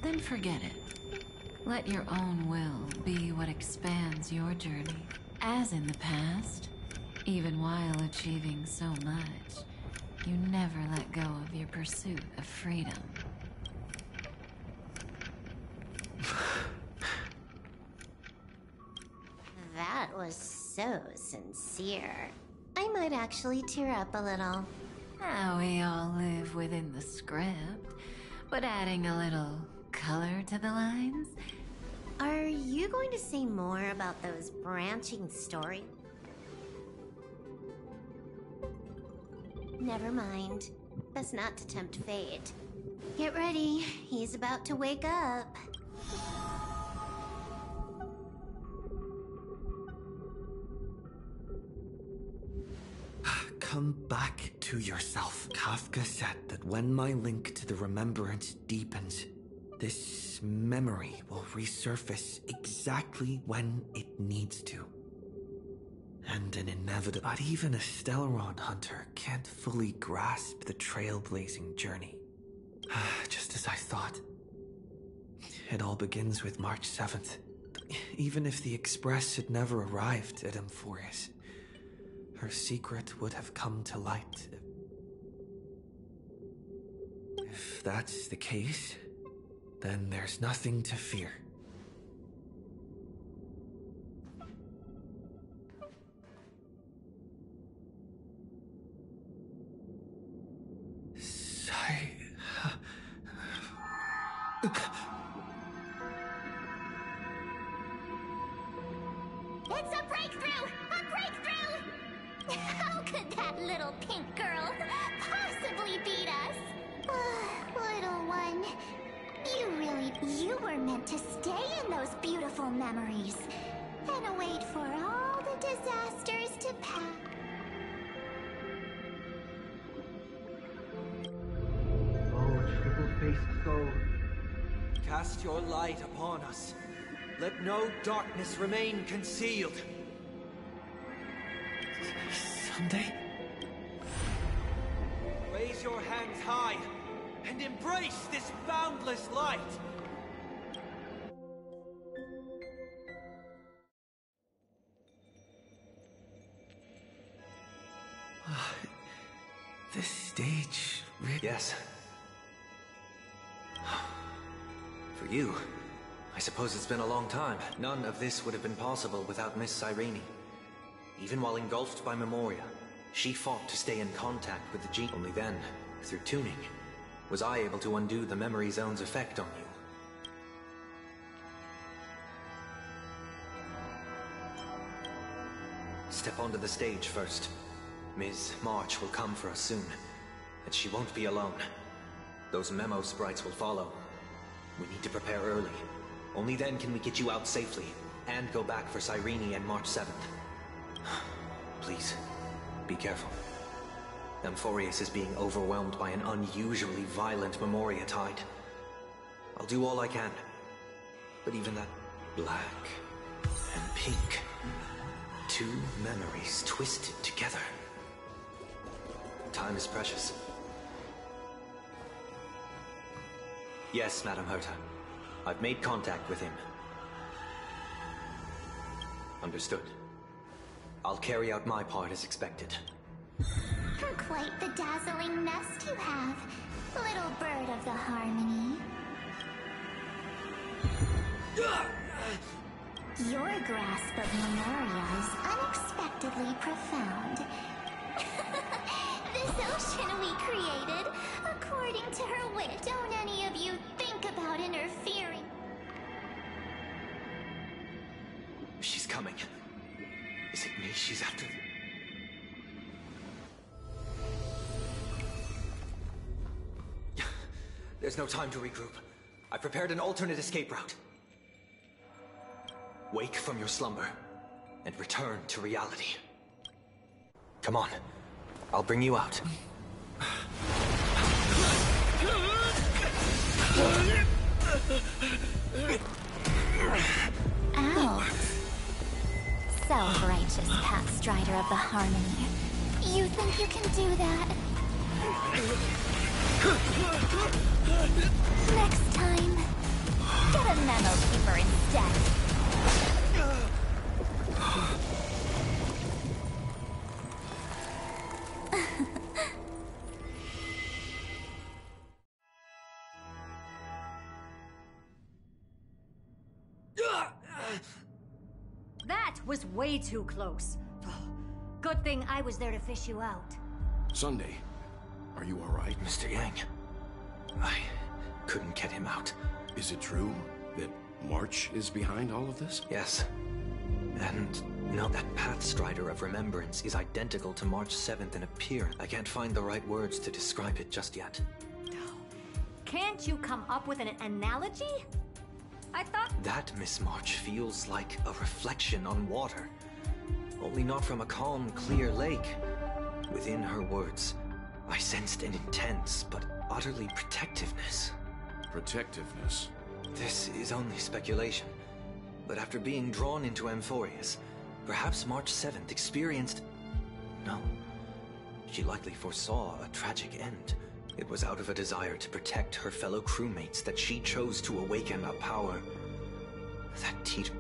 then forget it. Let your own will be what expands your journey. As in the past, even while achieving so much, you never let go of your pursuit of freedom.
That was so sincere. I might actually tear up a little.
Now we all live within the script, but adding a little color to the lines.
Are you going to say more about those branching stories? Never mind. Best not to tempt fate. Get ready. He's about to wake up.
Come back to yourself. Kafka said that when my link to the remembrance deepens, this memory will resurface exactly when it needs to. And an inevitable... But even a Stellaron hunter can't fully grasp the trailblazing journey. Just as I thought. It all begins with March 7th. Even if the Express had never arrived at Amphorius, her secret would have come to light. If that's the case, then there's nothing to fear.
It's a breakthrough! A breakthrough! How could that little pink girl possibly beat us? Little one, you were meant to stay in those beautiful memories and wait for all the disasters to pass.
Oh, triple-faced soul.
Cast your light upon us. Let no darkness remain concealed.
Someday?
Raise your hands high and embrace this boundless light.
This stage really...
Yes. For you, I suppose it's been a long time. None of this would have been possible without Miss Cyrene. Even while engulfed by Memoria, she fought to stay in contact with the gene. Only then, through tuning, was I able to undo the memory zone's effect on you. Step onto the stage first. Ms. March will come for us soon, and she won't be alone. Those memo sprites will follow. We need to prepare early. Only then can we get you out safely, and go back for Cyrene and March 7th. Please, be careful. Amphorius is being overwhelmed by an unusually violent Memoria tide. I'll do all I can. But even that black and pink, two memories twisted together. Time is precious. Yes, Madam Herta. I've made contact with him. Understood. I'll carry out my part as expected.
Quite the dazzling nest you have, little bird of the Harmony. Your grasp of Memoria is unexpectedly profound. This ocean we created, according to her wit. Don't any of you think about interfering?
She's coming. Is it me she's after? There's no time to regroup. I prepared an alternate escape route. Wake from your slumber and return to reality. Come on. I'll bring you out.
Ow. Self-righteous path strider of the harmony. You think you can do that? Next time, get a memo keeper instead.
That was way too close. Good thing I was there to fish you out.
Sunday, are you alright?
Mr. Yang, I couldn't get him out.
Is it true that March is behind all of this?
Yes. And no, that Pathstrider of Remembrance is identical to March 7th in appearance. I can't find the right words to describe it just yet.
Can't you come up with an analogy? I thought...
That Miss March feels like a reflection on water. Only not from a calm, clear lake. Within her words, I sensed an intense but utterly protectiveness.
Protectiveness?
This is only speculation. But after being drawn into Amphorius, perhaps March 7th experienced... No. She likely foresaw a tragic end. It was out of a desire to protect her fellow crewmates that she chose to awaken a power that teetered.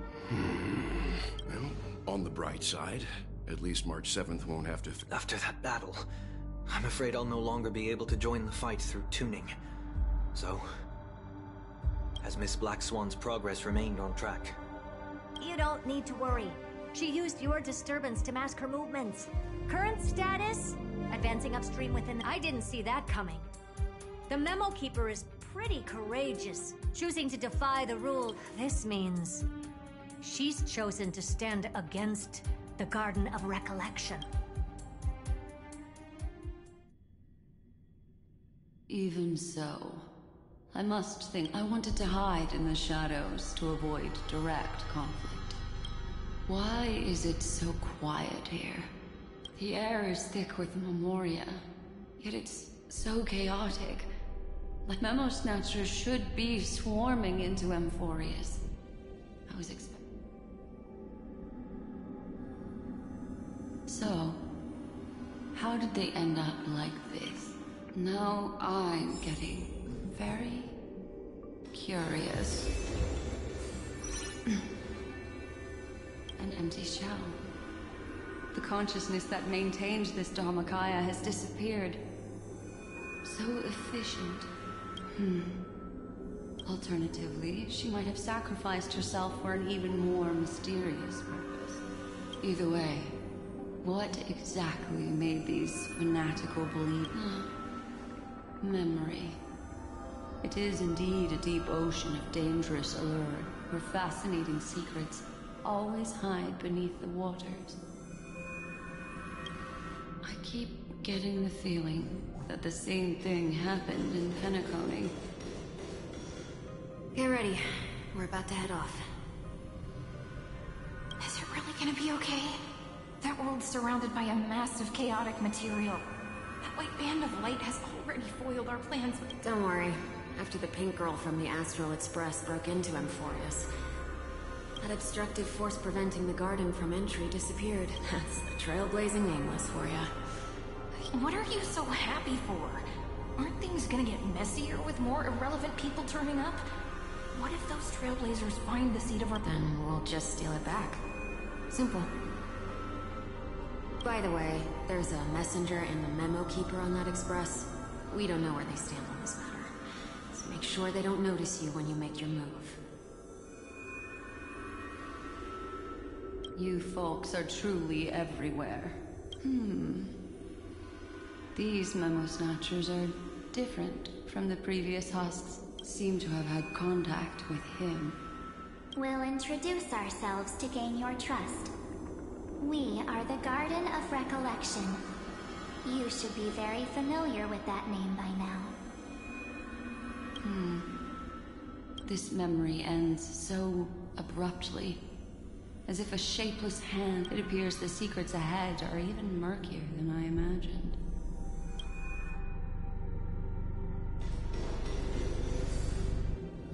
Well, on the bright side, at least March 7th won't have to...
After that battle, I'm afraid I'll no longer be able to join the fight through tuning. So, has Miss Black Swan's progress remained on track?
You don't need to worry. She used your disturbance to mask her movements. Current status? Advancing upstream within... I didn't see that coming. The Memo Keeper is pretty courageous, choosing to defy the rule. This means she's chosen to stand against the Garden of Recollection.
Even so, I must think I wanted to hide in the shadows to avoid direct conflict. Why is it so quiet here? The air is thick with memoria, yet it's so chaotic. Like Memo Snatchers should be swarming into Amphorius. I was So, how did they end up like this? Now I'm getting very curious. An empty shell. The consciousness that maintained this Dharmakaya has disappeared. So efficient. Alternatively, she might have sacrificed herself for an even more mysterious purpose. Either way, what exactly made these fanatical believe? Memory. It is indeed a deep ocean of dangerous allure, where fascinating secrets always hide beneath the waters. I keep getting the feeling that the same thing happened in Penacony.
Get ready. We're about to head off. Is it really gonna be okay? That world's surrounded by a massive chaotic material. That white band of light has already foiled our plans.
Don't worry. After the pink girl from the Astral Express broke into Amphorius, that obstructive force preventing the garden from entry disappeared. That's the trailblazing nameless for ya.
What are you so happy for? Aren't things gonna get messier with more irrelevant people turning up? What if those trailblazers find the seat of our...
Then we'll just steal it back. Simple. By the way, there's a messenger and the Memo Keeper on that express. We don't know where they stand on this matter. So make sure they don't notice you when you make your move.
You folks are truly everywhere. These Memo Snatchers are different from the previous husks. Seem to have had contact with him.
We'll introduce ourselves to gain your trust. We are the Garden of Recollection. You should be very familiar with that name by now.
This memory ends so abruptly. As if a shapeless hand, it appears the secrets ahead are even murkier than I imagined.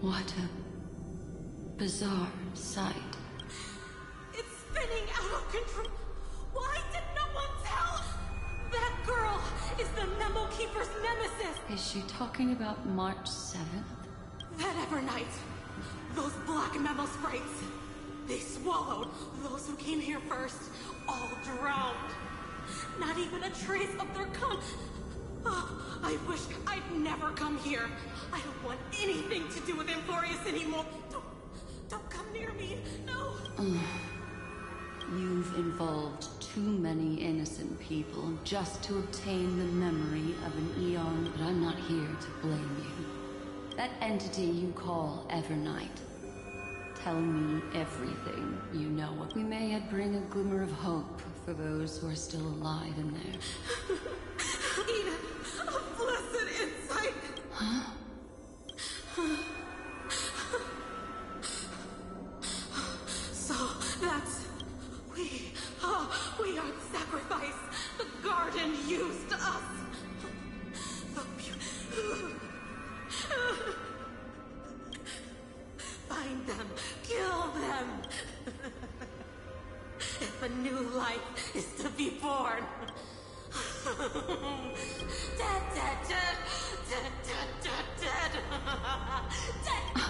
What a bizarre sight.
It's spinning out of control. Why did no one tell? That girl is the Memo Keeper's nemesis.
Is she talking about March 7th?
That Evernight, those black Memo sprites, they swallowed those who came here first, all drowned. Not even a trace of their Oh, I wish I'd never come here. I don't want anything to do with Amphorius anymore. Don't come near me, no.
You've involved too many innocent people just to obtain the memory of an Eon, but I'm not here to blame you. That entity you call Evernight. Tell me everything you know. We may yet bring a glimmer of hope for those who are still alive in there.
Eden, a blessed insight.
Huh?
So that's... We are the sacrifice. The garden used us. Find them. Kill them. If a new life is to be born. Dead, dead, dead. Dead, dead, dead, dead. Dead.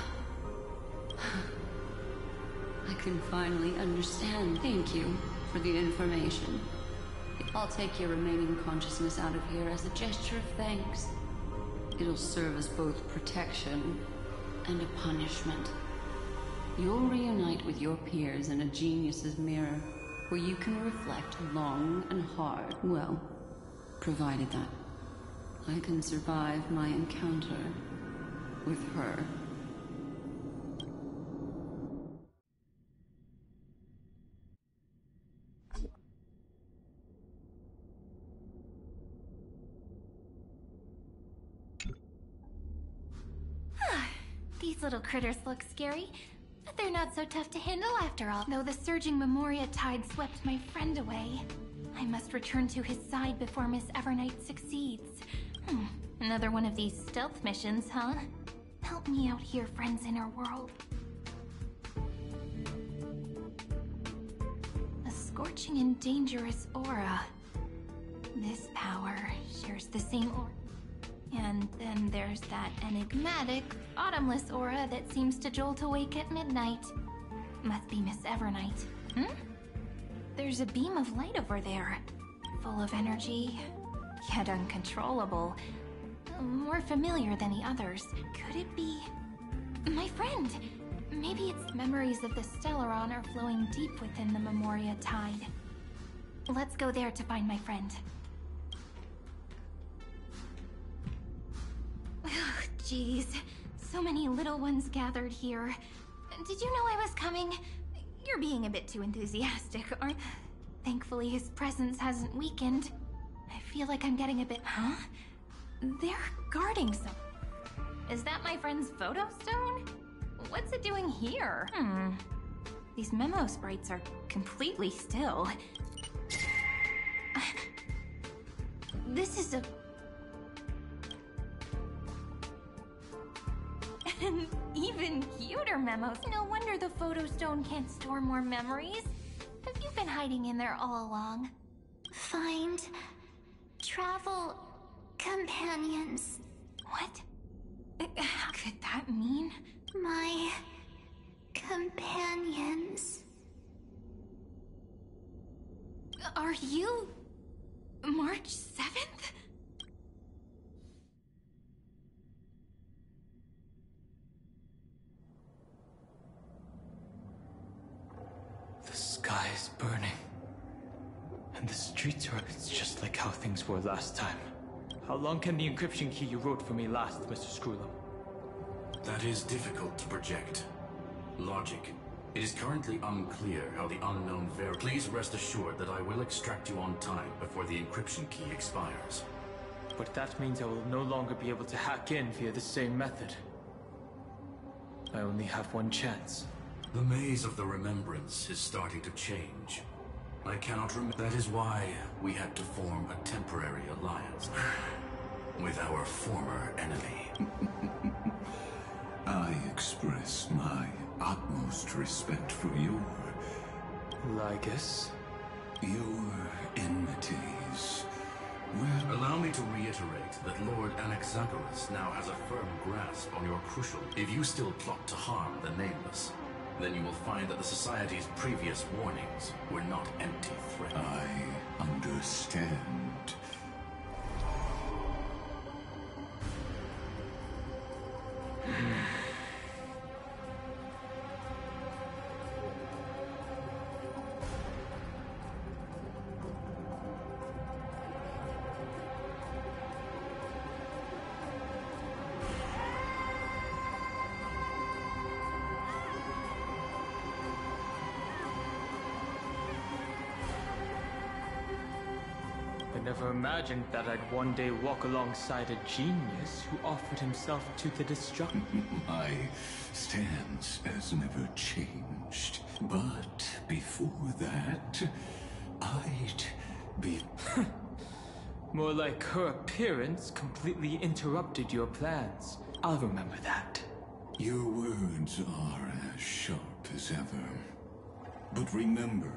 I can finally understand. Thank you for the information. I'll take your remaining consciousness out of here as a gesture of thanks. It'll serve as both protection and a punishment. You'll reunite with your peers in a genius's mirror, where you can reflect long and hard. Well, provided that I can survive my encounter with her.
These little critters look scary, but they're not so tough to handle after all. Though the surging Memoria tide swept my friend away, I must return to his side before Miss Evernight succeeds. Another one of these stealth missions, huh? Help me out here, friends inner world. A scorching and dangerous aura. This power shares the same aura. And then there's that enigmatic, autumnless aura that seems to jolt awake at midnight. Must be Miss Evernight. There's a beam of light over there. Full of energy, yet uncontrollable. More familiar than the others. Could it be... my friend? Maybe its memories of the Stellaron are flowing deep within the Memoria tide. Let's go there to find my friend. Jeez, so many little ones gathered here. Did you know I was coming? You're being a bit too enthusiastic, aren't you? Thankfully, his presence hasn't weakened. I feel like I'm getting a bit... Huh? They're guarding some... Is that my friend's photo stone? What's it doing here? These memo sprites are completely still. This is a... An even cuter memos. No wonder the photo stone can't store more memories. Have you been hiding in there all along?
Find... travel... companions.
What? Could that mean?
My... companions.
Are you... March 7th?
The sky is burning. And the streets are... It's just like how things were last time. How long can the encryption key you wrote for me last, Mr. Screwlum?
That is difficult to project. Logic. It is currently unclear how the unknown Please rest assured that I will extract you on time before the encryption key expires.
But that means I will no longer be able to hack in via the same method. I only have one chance.
The maze of the Remembrance is starting to change. I cannot remember. That is why we had to form a temporary alliance with our former enemy.
I express my utmost respect for your...
Lygus?
Your enmities. Well...
Allow me to reiterate that Lord Anaxagoras now has a firm grasp on your crucial... If you still plot to harm the Nameless, then you will find that the Society's previous warnings were not empty threats.
I understand.
I never imagined that I'd one day walk alongside a genius who offered himself to the destruction.
My stance has never changed. But before that, I'd be...
More like her appearance completely interrupted your plans. I'll remember that.
Your words are as sharp as ever. But remember,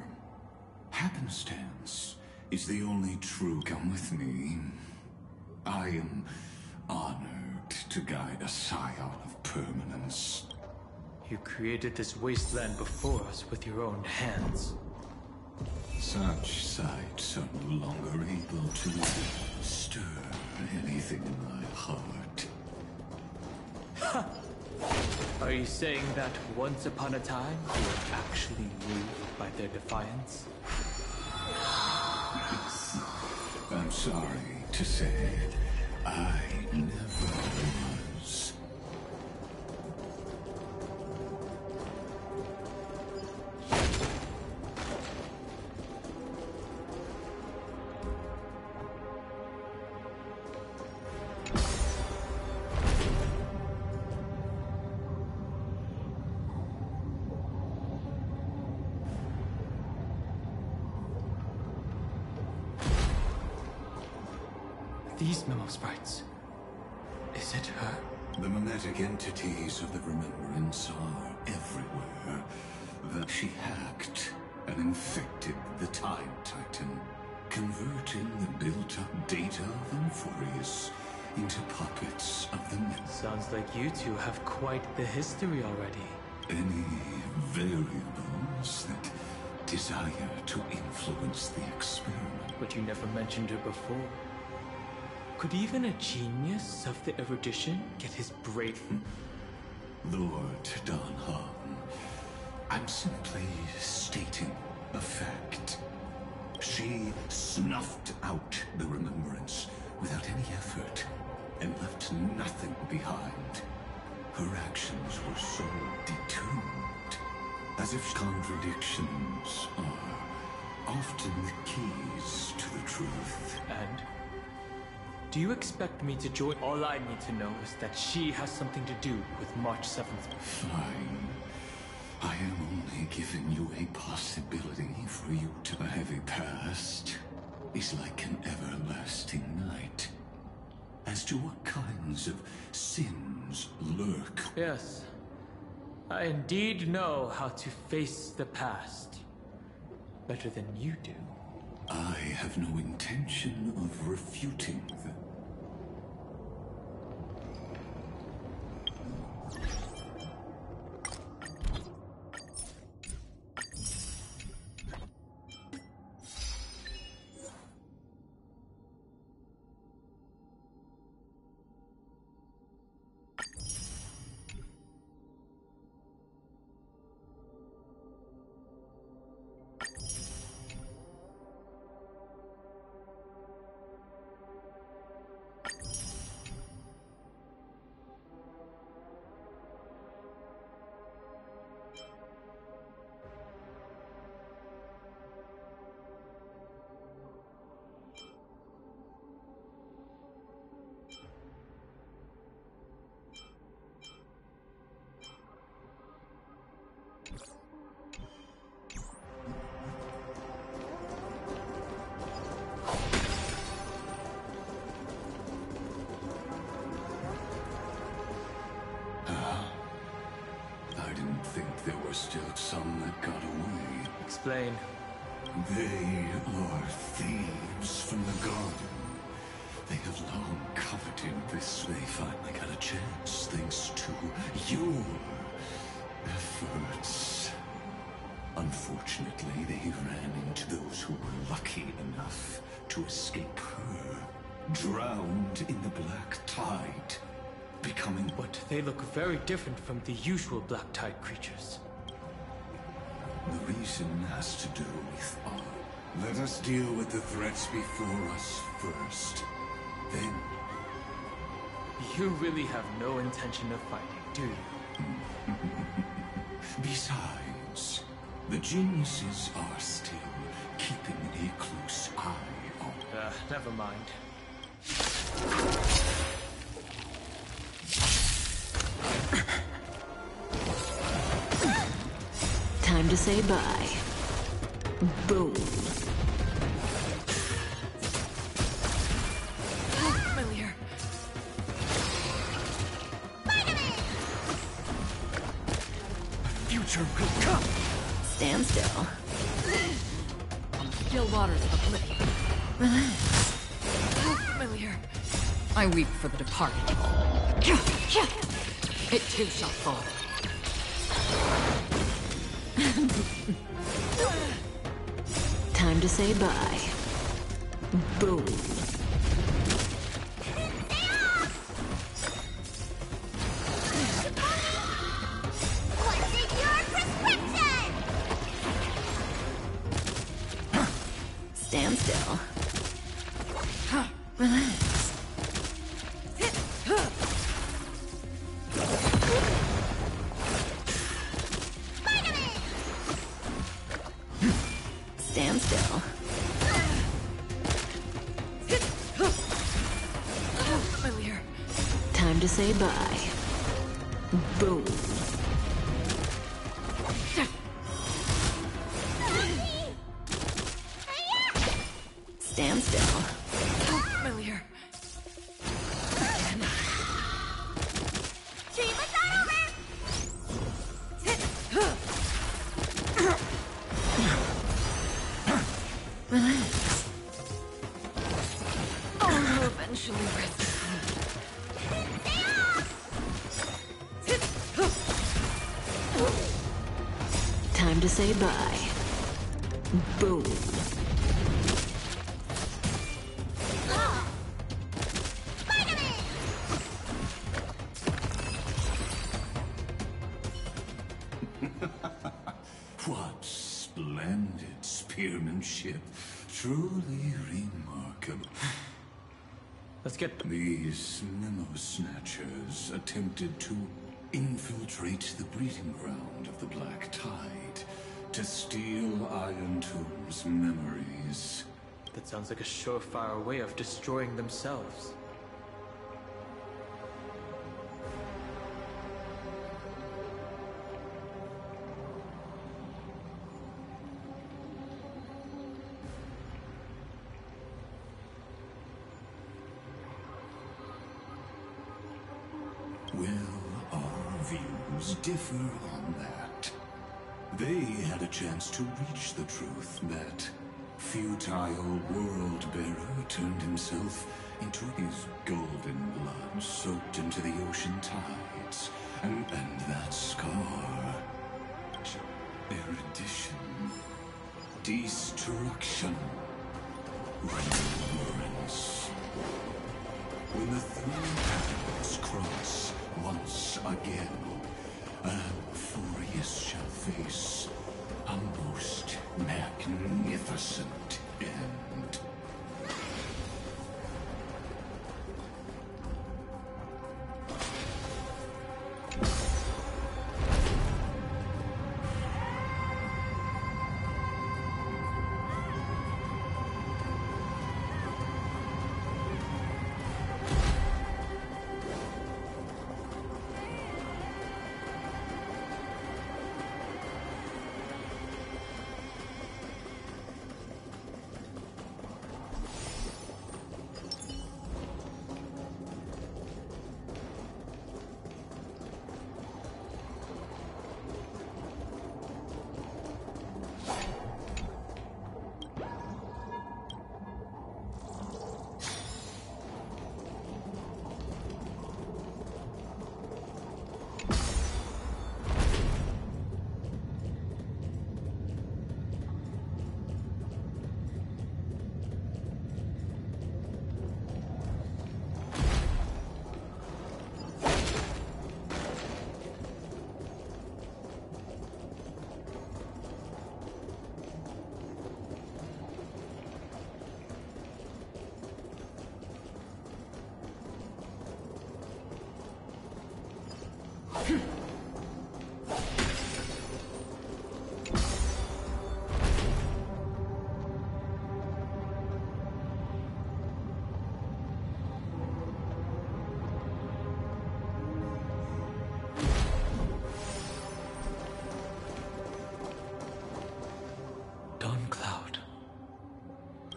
happenstance is the only true... Come with me. I am honored to guide a scion of permanence.
You created this wasteland before us with your own hands.
Such sights are no longer able to stir anything in my heart.
Ha! Are you saying that once upon a time you were actually moved by their defiance?
I'm sorry to say, I never was.
These memo sprites. Is it her?
The mimetic entities of the Remembrance are everywhere. That she hacked and infected the Time Titan, converting the built-up data of Amphorius into puppets of the
Sounds like you two have quite the history already.
Any variables that desire to influence the experiment.
But you never mentioned her before. Could even a genius of the erudition get his brain?
Lord Don Han, I'm simply stating a fact. She snuffed out the Remembrance without any effort and left nothing behind. Her actions were so determined, as if contradictions are often the keys to the truth.
And? Do you expect me to join? All I need to know is that she has something to do with March 7th.
Fine. I am only giving you a possibility for you to... A heavy past is like an everlasting night. As to what kinds of sins lurk...
Yes. I indeed know how to face the past. Better than you do.
I have no intention of refuting them. there were still some that got away.
Explain.
They are thieves from the garden. They have long coveted this. They finally got a chance thanks to your efforts. Unfortunately, they ran into those who were lucky enough to escape her. Drowned in the black tide, becoming...
But they look very different from the usual black tide creatures.
The reason has to do with let us deal with the threats before us first. Then...
You really have no intention of fighting, do you?
Besides, the geniuses are still keeping a close eye on...
Never mind.
Time to say bye. Boom.
Familiar.
Future will come.
Stand still.
On the still waters of oblivion.
Relax.
Familiar. I weep for the departed. It too shall fall.
Time to say bye. Boom.
What's in your prescription?
Stand still. Relax. Stand still.
Familiar.
Time to say bye. Boom. Stand still.
Familiar.
Relax.
All will eventually rescue.
Time to say bye. Boom.
What splendid spearmanship. Truly remarkable.
Let's get...
These memo snatchers attempted to infiltrate the breeding ground of the Black Tide to steal Iron Tomb's memories.
That sounds like a surefire way of destroying themselves.
Well, our views differ on that. They had a chance to reach the truth that futile world-bearer turned himself into his golden blood soaked into the ocean tides. And that scar... erudition... destruction... remembrance... When the three paths cross once again, Amphorius shall face a most magnificent end.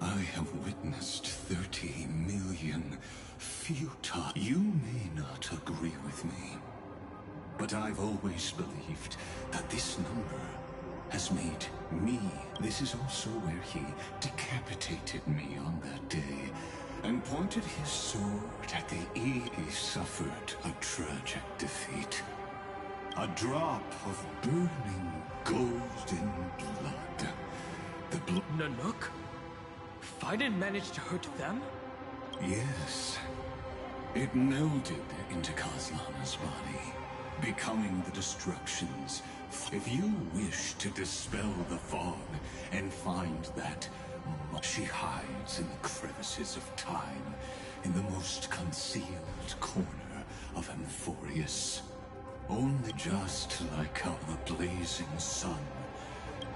I have witnessed 30 million futile. You may not agree with me, but I've always believed that this number has made me. This is also where he decapitated me on that day and pointed his sword at the E. He suffered a tragic defeat. A drop of burning golden blood. The blood.
Nanook? Fiden managed to hurt them?
Yes. It melded into Kaslana's body, becoming the destructions. If you wish to dispel the fog and find that she hides in the crevices of time, in the most concealed corner of Amphorius. Only just like how the blazing sun.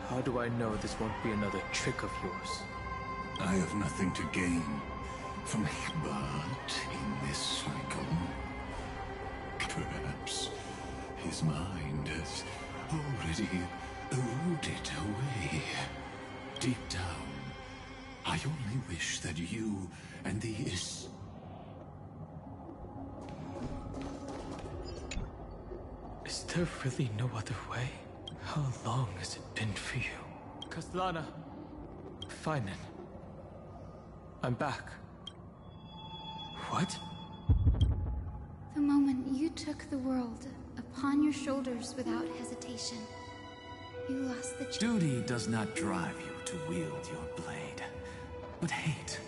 How do I know this won't be another trick of yours?
I have nothing to gain from it, but in this cycle, perhaps his mind has already eroded away. Deep down, I only wish that you and the
Is there really no other way? How long has it been for you? Kaslana. Finen. I'm back. What?
The moment you took the world upon your shoulders without hesitation, you lost the
Duty does not drive you to wield your blade, but hate.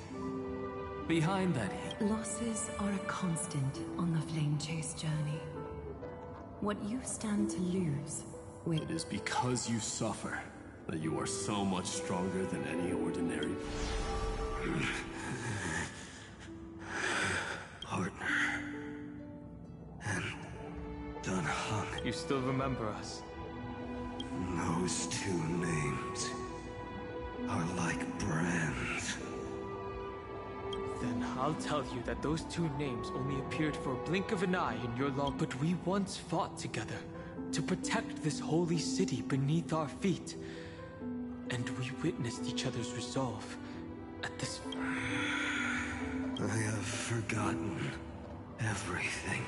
Behind that hate...
Losses are a constant on the Flame Chase journey. What you stand to lose...
It is because you suffer that you are so much stronger than any ordinary...
partner. And Dan Heng.
You still remember us?
Those two names are like brands.
Then I'll tell you that those two names only appeared for a blink of an eye in your long... But we once fought together to protect this holy city beneath our feet. And we witnessed each other's resolve at this...
I have forgotten everything,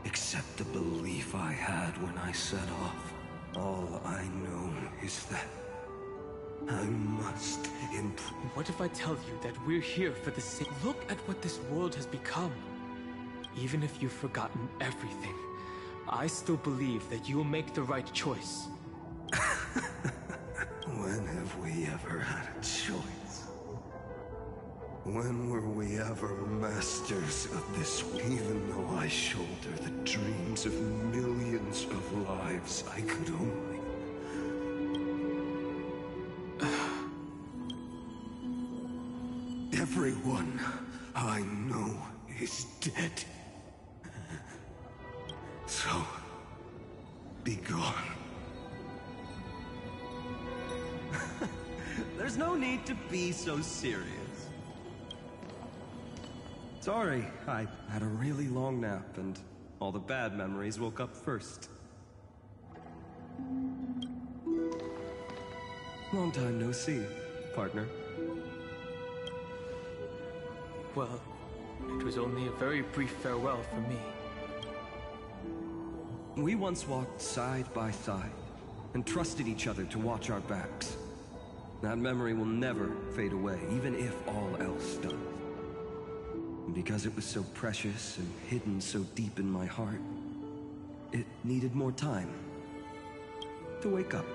except the belief I had when I set off. All I know is that I must improve.
What if I tell you that we're here for the same... Look at what this world has become. Even if you've forgotten everything, I still believe that you'll make the right choice.
When have we ever had a choice? When were we ever masters of this? Even though I shoulder the dreams of millions of lives, I could only... Everyone I know is dead. So, be gone.
There's no need to be so serious. Sorry, I had a really long nap, and all the bad memories woke up first. Long time no see, partner.
Well, it was only a very brief farewell for me.
We once walked side by side, and trusted each other to watch our backs. That memory will never fade away, even if all else does. And because it was so precious and hidden so deep in my heart, it needed more time to wake up.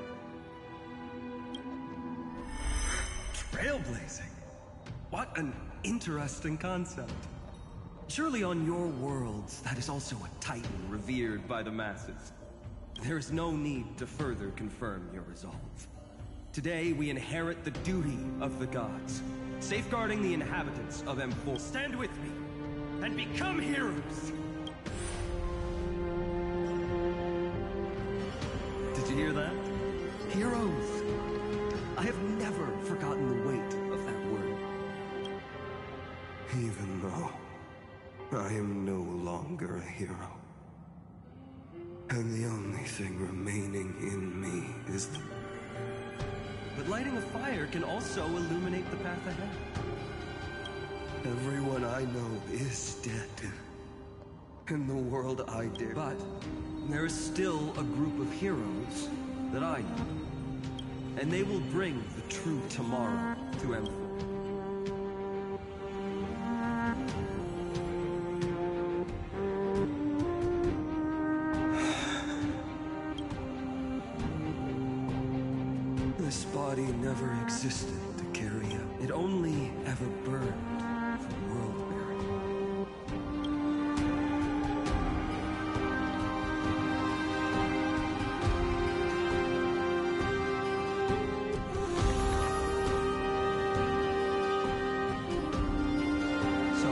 Trailblazing? What an interesting concept. Surely on your worlds, that is also a titan revered by the masses. There is no need to further confirm your resolve. Today, we inherit the duty of the gods, safeguarding the inhabitants of M4. Stand with me, and become heroes!
longer a hero. And the only thing remaining in me is the...
But lighting a fire can also illuminate the path ahead.
Everyone I know is dead. In the world I dare.
But there is still a group of heroes that I know. And they will bring the true tomorrow to Empire.
This body never existed to carry out.
It only ever burned for world bearing. So,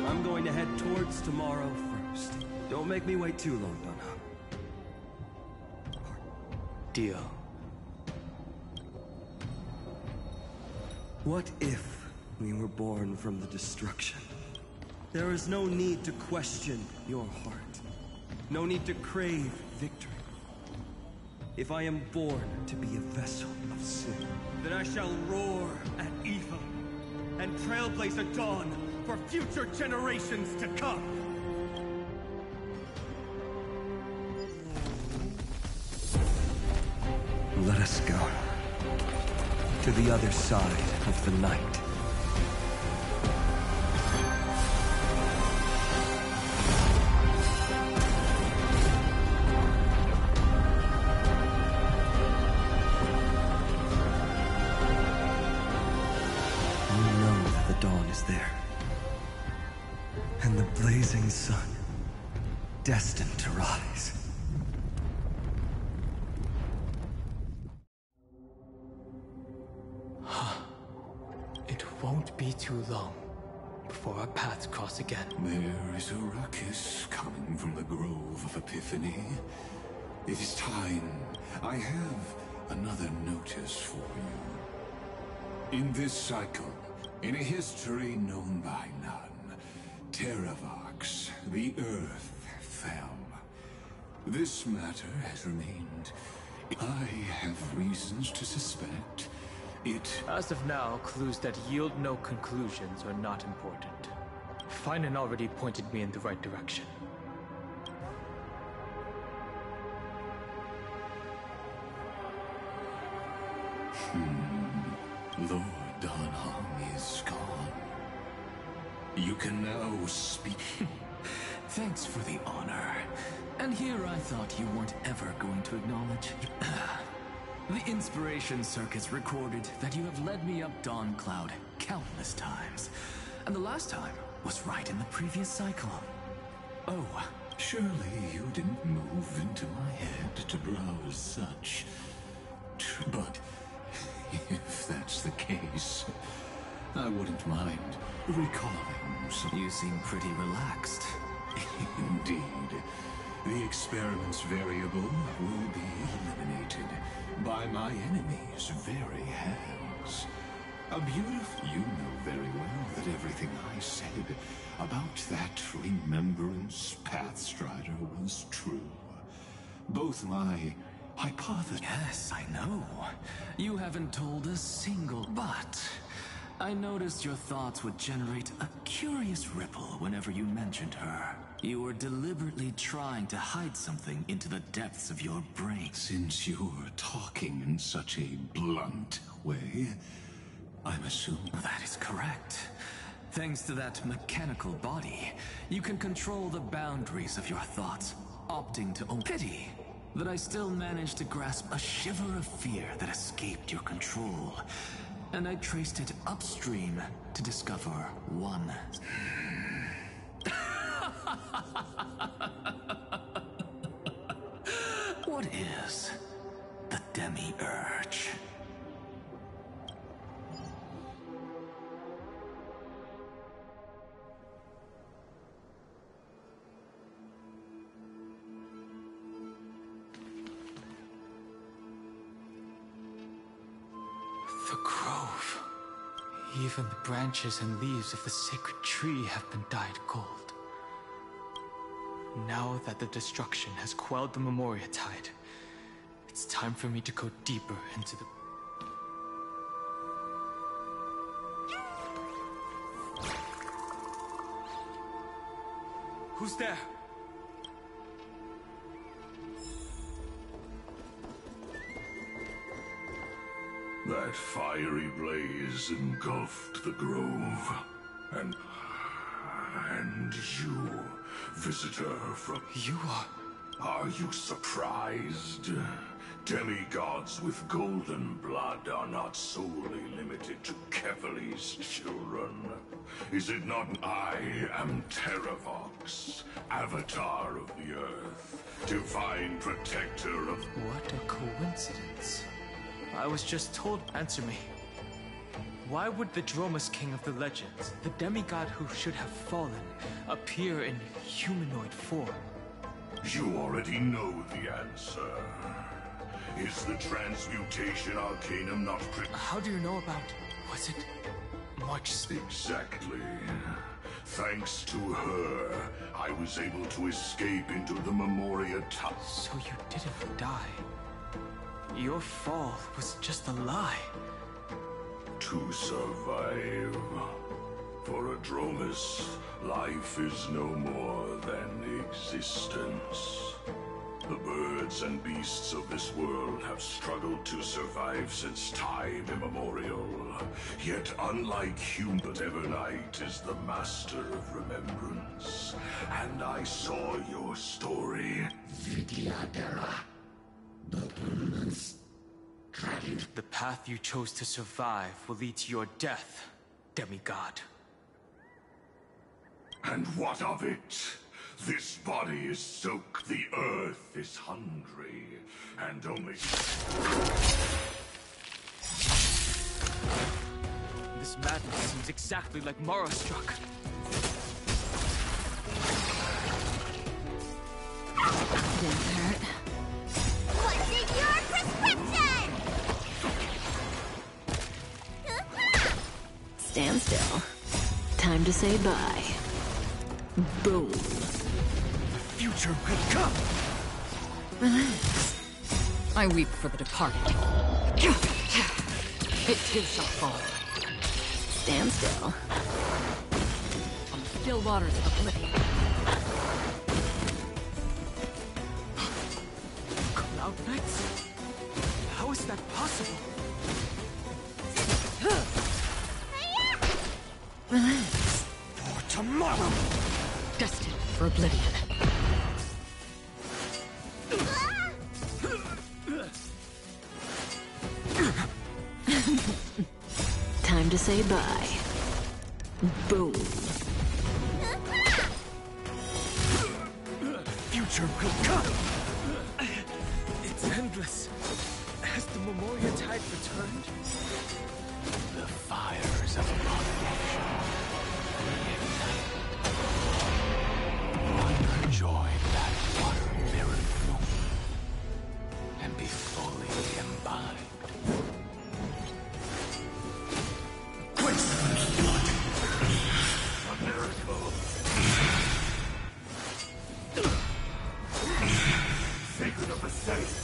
I'm going to head towards tomorrow first. Don't make me wait too long, Donna.
Deal.
What if we were born from the destruction? There is no need to question your heart. No need to crave victory. If I am born to be a vessel of sin, then I shall roar at evil and trailblaze a dawn for future generations to come.
Let us go. To the other side of the night.
You know that the dawn is there. And the blazing sun, destined to rise.
Won't be too long before our paths cross again.
There is a ruckus coming from the Grove of Epiphany. It is time. I have another notice for you. In this cycle, in a history known by none, Terravox, the Earth, fell. This matter has remained. I have reasons to suspect it...
As of now, clues that yield no conclusions are not important. Finan already pointed me in the right direction.
Lord Donhong is gone. You can now speak.
Thanks for the honor. And here I thought you weren't ever going to acknowledge. The Inspiration Circuits recorded that you have led me up Dawn Cloud countless times. And the last time was right in the previous cycle. Oh,
surely you didn't move into my head to browse such... But if that's the case, I wouldn't mind recalling some...
You seem pretty relaxed.
Indeed. The experiment's variable will be eliminated by my enemy's very hands. A beautiful... You know very well that everything I said about that remembrance Pathstrider was true. Both my hypothesis...
Yes, I know. You haven't told a single... But I noticed your thoughts would generate a curious ripple whenever you mentioned her. You were deliberately trying to hide something into the depths of your brain.
Since you're talking in such a blunt way, I'm assuming...
That is correct. Thanks to that mechanical body, you can control the boundaries of your thoughts, opting to own pity that I still managed to grasp a shiver of fear that escaped your control. And I traced it upstream to discover one. What is the Demi-Urge?
The grove. Even the branches and leaves of the sacred tree have been dyed gold. Now that the destruction has quelled the Memoria Tide, it's time for me to go deeper into the... Who's there?
That fiery blaze engulfed the grove. And you, visitor from...
You are...
Are you surprised? Demigods with golden blood are not solely limited to Kevali's children. Is it not I am Terravox, Avatar of the Earth, divine protector of...
What a coincidence. I was just told... Answer me. Why would the Dromus King of the Legends, the demigod who should have fallen, appear in humanoid form?
You already know the answer. Is the transmutation arcanum not
How do you know about... Was it... much...
Exactly. Thanks to her, I was able to escape into the Memoria Tide.
So you didn't die. Your fall was just a lie.
To survive. For a Dromus, life is no more than existence. The birds and beasts of this world have struggled to survive since time immemorial. Yet unlike human, Evernight is the master of remembrance. And I saw your story.
The path you chose to survive will lead to your death, demigod.
And what of it? This body is soaked, the earth is hungry, and only...
This madness seems exactly like Morrowstruck.
Didn't hurt.
What's in your prescription?
Stand still. Time to say bye. Boom.
The future will come!
Relax. I weep for the departed. It too shall fall. Stand still. On the still waters of oblivion.
Cloud Knights? How is that possible?
Relax.
For tomorrow!
Destined for oblivion. Time to say bye. Boom.
Future will come! It's endless. Has the Memoria Tide returned?
The fires of abomination reignite. Join that watery mirror flow and be fully imbibed.
A miracle. Sacred of the saints.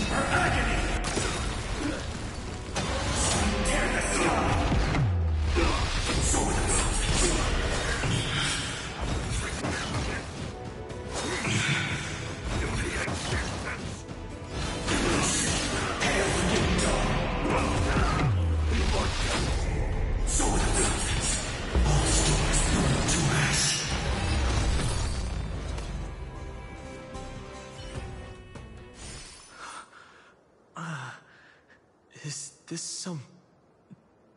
Her agony! Tear the sky!
Is this some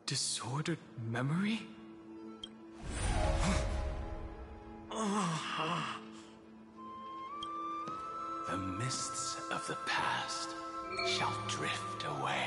disordered memory?
The mists of the past shall drift away.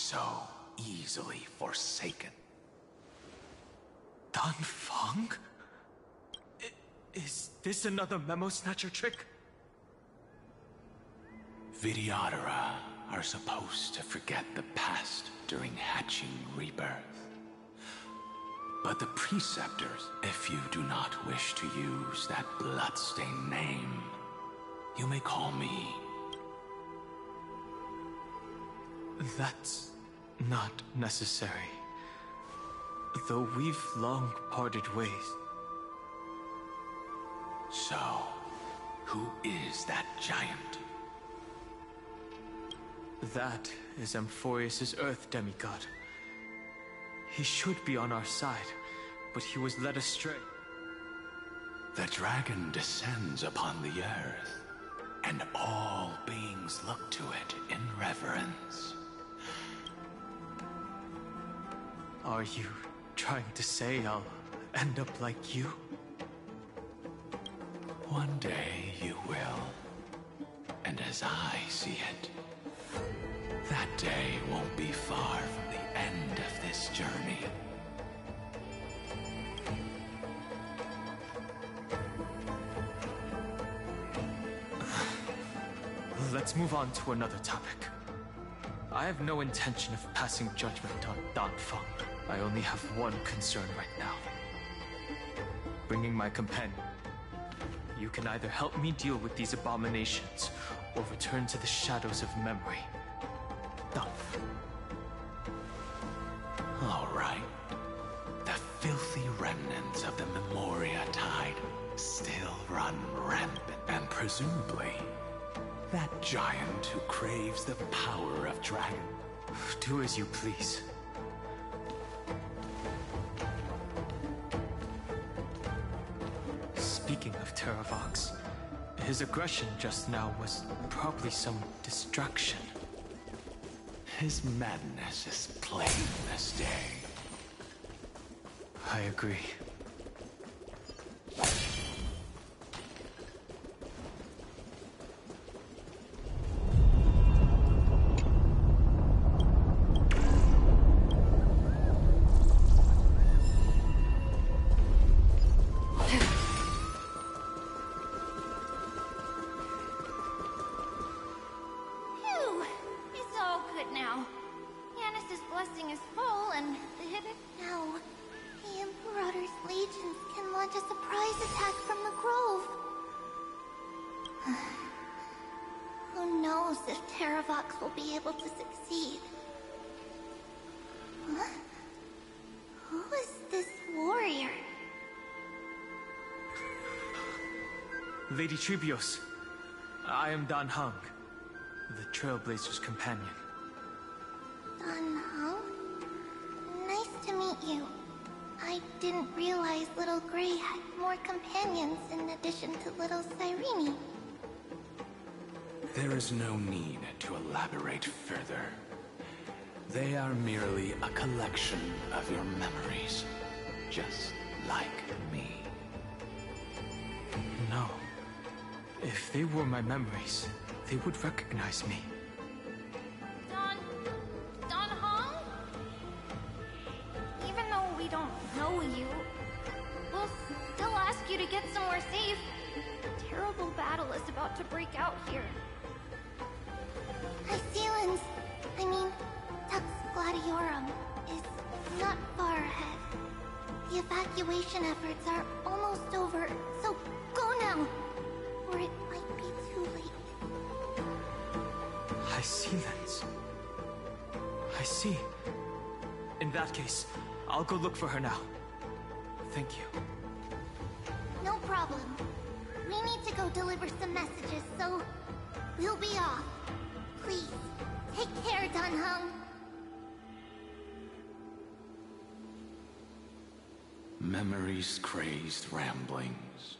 so easily forsaken.
Dan Feng? Is this another memo snatcher trick?
Vidyadhara are supposed to forget the past during hatching rebirth. But the Preceptors, if you do not wish to use that bloodstained name, you may call me.
That's not necessary. Though we've long parted ways.
So, who is that giant?
That is Amphorius' Earth demigod. He should be on our side, but he was led astray.
The dragon descends upon the earth, and all beings look to it in reverence.
Are you trying to say I'll end up like you?
One day you will. And as I see it, that day won't be far from the end of this journey.
Let's move on to another topic. I have no intention of passing judgment on Dan Feng. I only have one concern right now. Bringing my companion. You can either help me deal with these abominations, or return to the shadows of memory. Done.
All right. The filthy remnants of the Memoria Tide still run rampant, and presumably, that giant who craves the power of dragon.
Do as you please. Speaking of Terravox, his aggression just now was probably some distraction.
His madness is plain as day.
I agree. Lady Tribios, I am Dan Heng, the Trailblazer's companion.
Dan Heng? Nice to meet you. I didn't realize Little Gray had more companions in addition to Little Cyrene.
There is no need to elaborate further. They are merely a collection of your memories, just like me.
No. If they were my memories, they would recognize me.
Dan Heng? Even though we don't know you, we'll still ask you to get somewhere safe. A terrible battle is about to break out here.
Icelands, Tux Gladiorum, is not far ahead. The evacuation efforts are almost over, so go now! Or it might be too late.
Icelands. I see. In that case, I'll go look for her now. Thank you.
No problem. We need to go deliver some messages, so we'll be off. Please, take care, Dan Heng.
Memories crazed ramblings.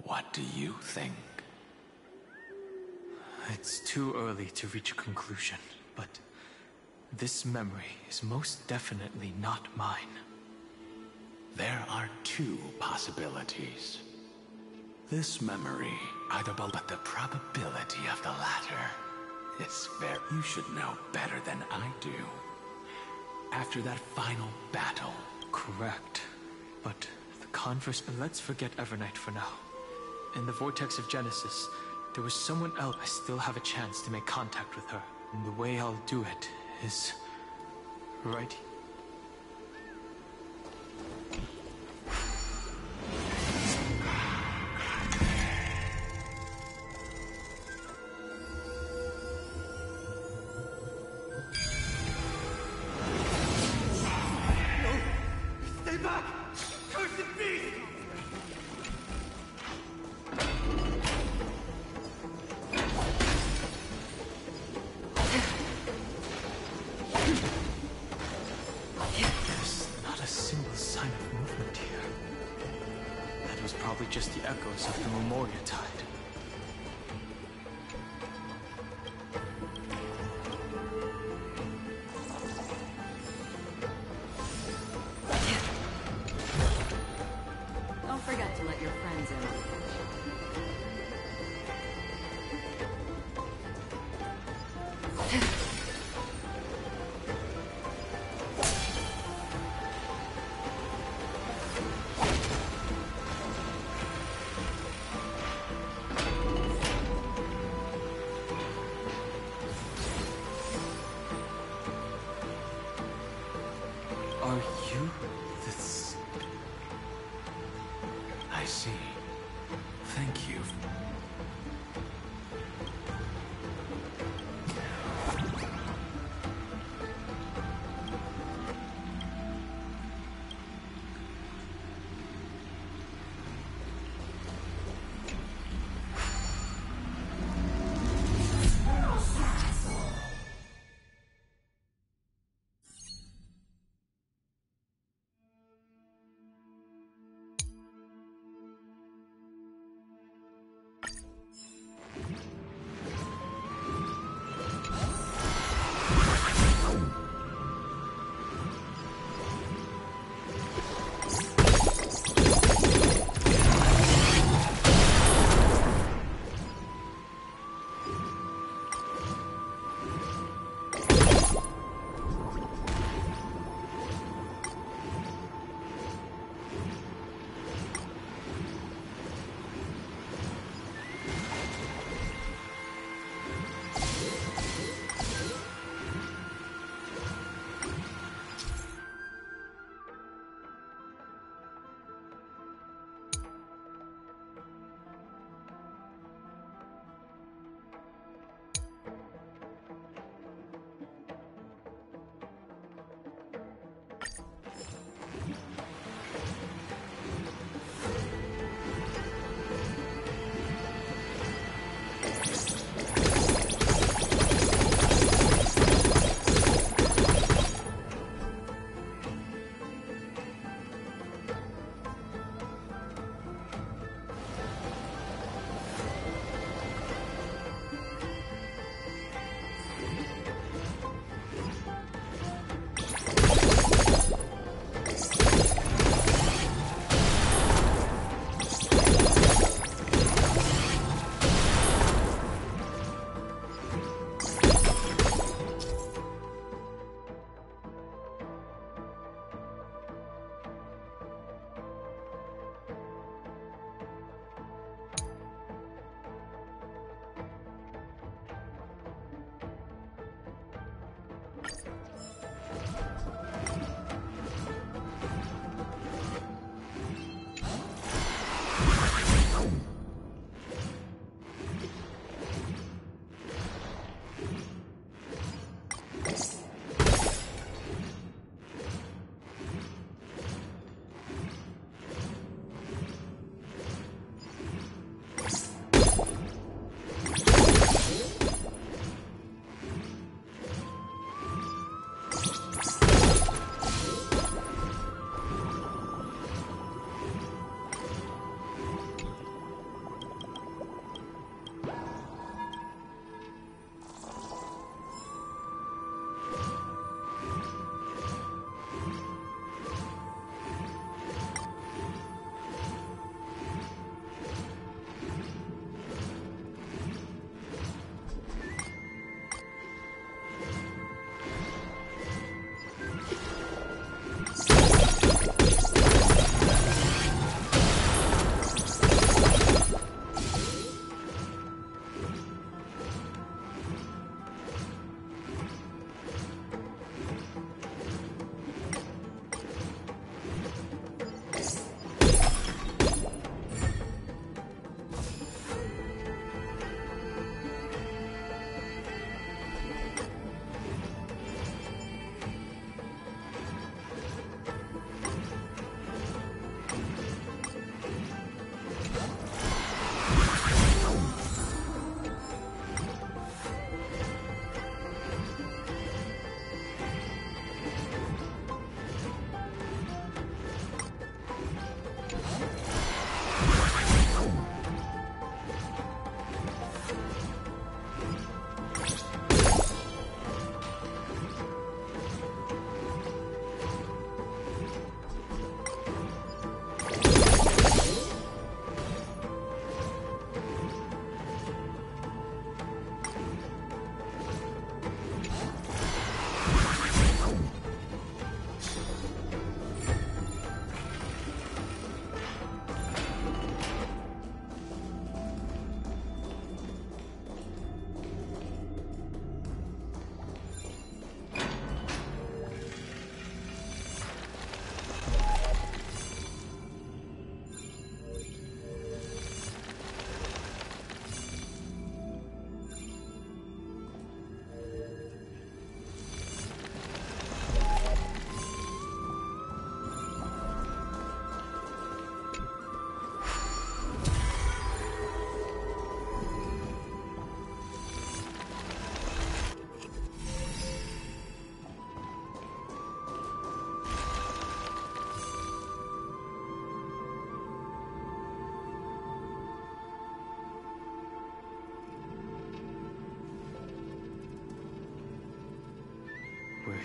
What do you think?
It's too early to reach a conclusion, but this memory is most definitely not mine.
There are two possibilities. This memory, but the probability of the latter this very... You should know better than I do. After that final battle...
Correct. But the converse... Let's forget Evernight for now. In the Vortex of Genesis, there was someone else. I still have a chance to make contact with her. And the way I'll do it is... right.
Stay back! Cursed beast!
There's not a single sign of movement here. That was probably just the echoes of the Memoria Tide.
Don't forget to let your friends in.
Are you this?
I see. Thank you.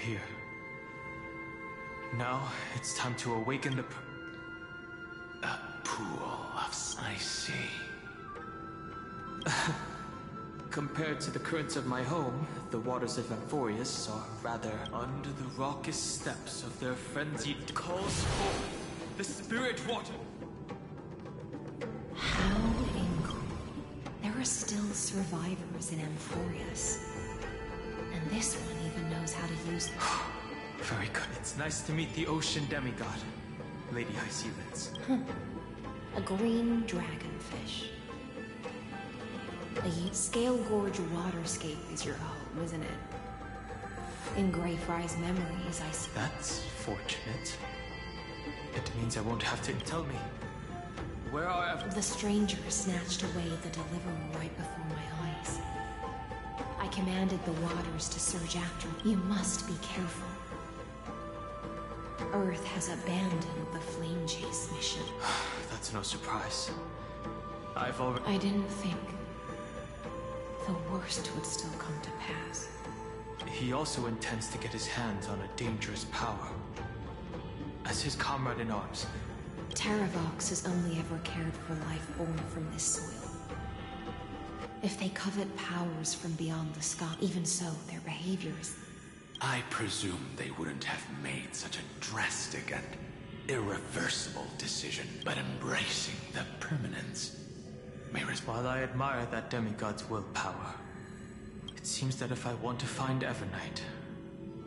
here. Now, it's time to awaken the...
A pool of... I see.
Compared to the currents of my home, the waters of Amphorius are rather under the raucous steps of their frenzied calls forth the spirit water.
How incredible. There are still survivors in Amphorius. And this one even knows how to use them.
Very good. It's nice to meet the ocean demigod, Lady High Sea Lids.
A green dragonfish. A Scale Gorge waterscape is your home, isn't it? In Greyfry's memories, I see.
That's fortunate. It means I won't have to tell me. Where are...
The stranger snatched away the deliverer right before my eyes. I commanded the waters to surge after me. You must be careful. Earth has abandoned the flame chase mission.
That's no surprise. I've already...
I didn't think the worst would still come to pass.
He also intends to get his hands on a dangerous power. As his comrade in arms.
Terravox has only ever cared for life born from this soil. If they covet powers from beyond the sky, even so, their behavior is...
I presume they wouldn't have made such a drastic and irreversible decision, but embracing the permanence may
While I admire that demigod's willpower, it seems that if I want to find Evernight,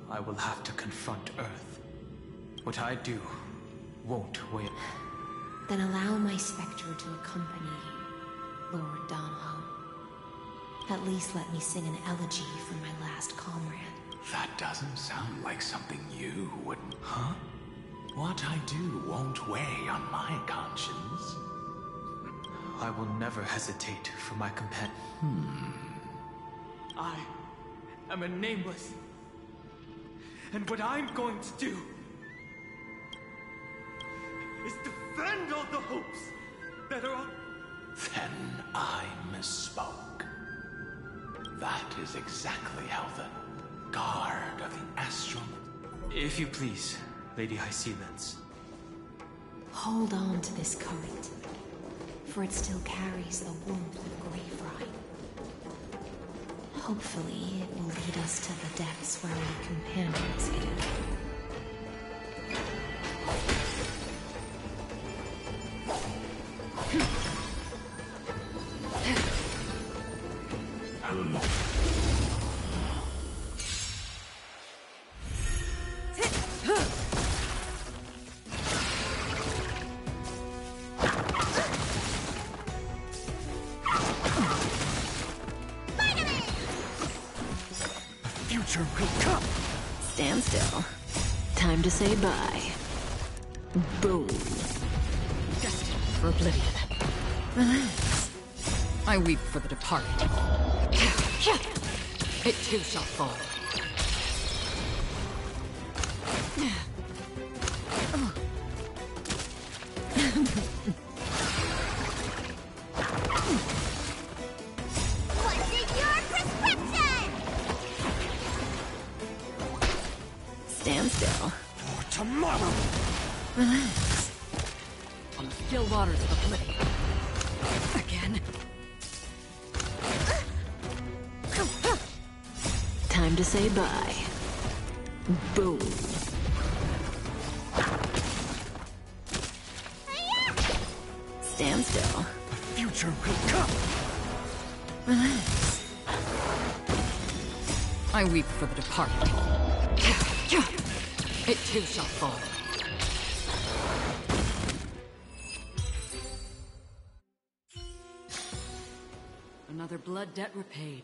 I will have to confront Earth. What I do won't wait.
Then allow my specter to accompany you, Lord Donho. At least let me sing an elegy for my last comrade.
That doesn't sound like something you wouldn't... Huh? What I do won't weigh on my conscience.
I will never hesitate for my companion. I am a nameless. And what I'm going to do is defend all the hopes that are on...
Then I misspoke. That is exactly how the guard of the astral...
If you please, Lady High Sea Lids.
Hold on to this current, for it still carries the warmth of Greyfry. Hopefully, it will lead us to the depths where our companion is hidden. Stand still. Time to say bye. Boom.
Destined for oblivion. Relax. I weep for the departed. It too shall fall.
What's in your prescription?
Stand still.
For tomorrow.
Relax. On the still waters of oblivion. Again.
Time to say bye. Boom. Stand still.
The future will come.
Relax. I weep for the departed. It too shall fall. Another blood debt repaid.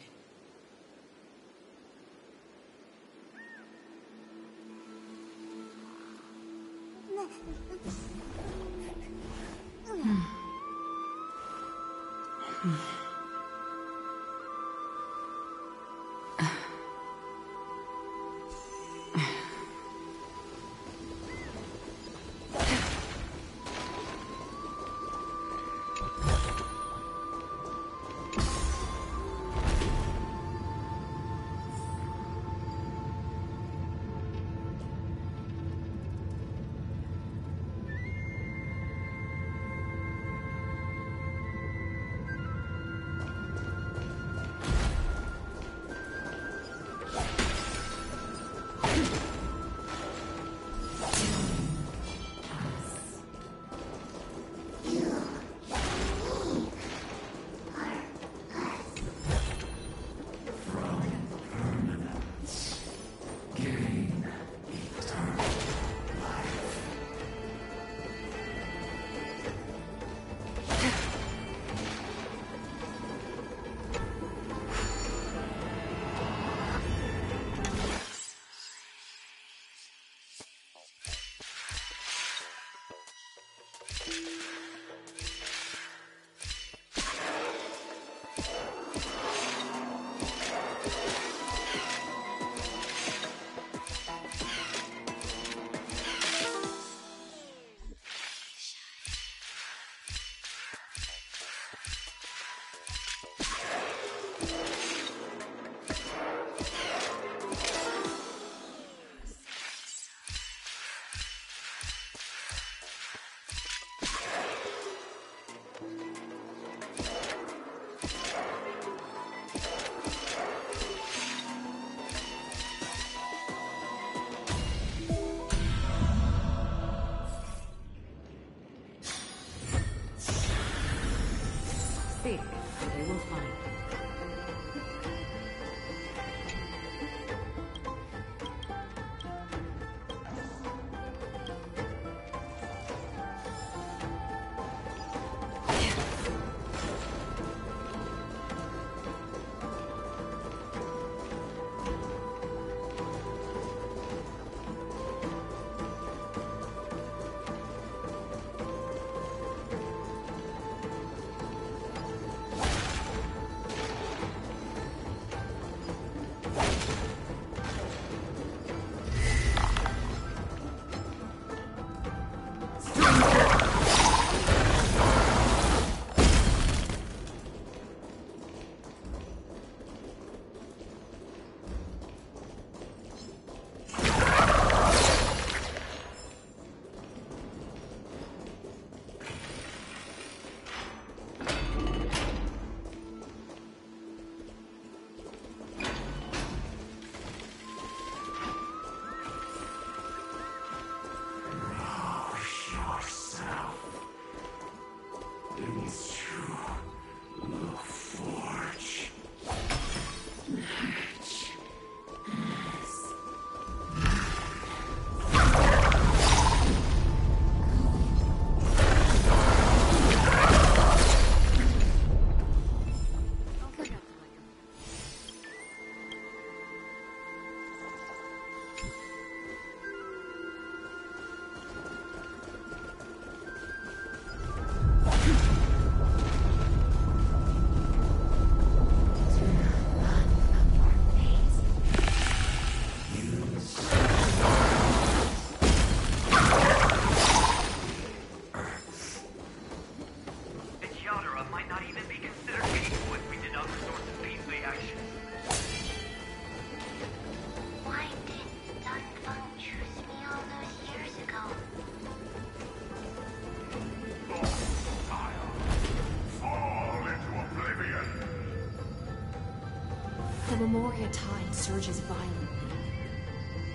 Memoria tide surges violently.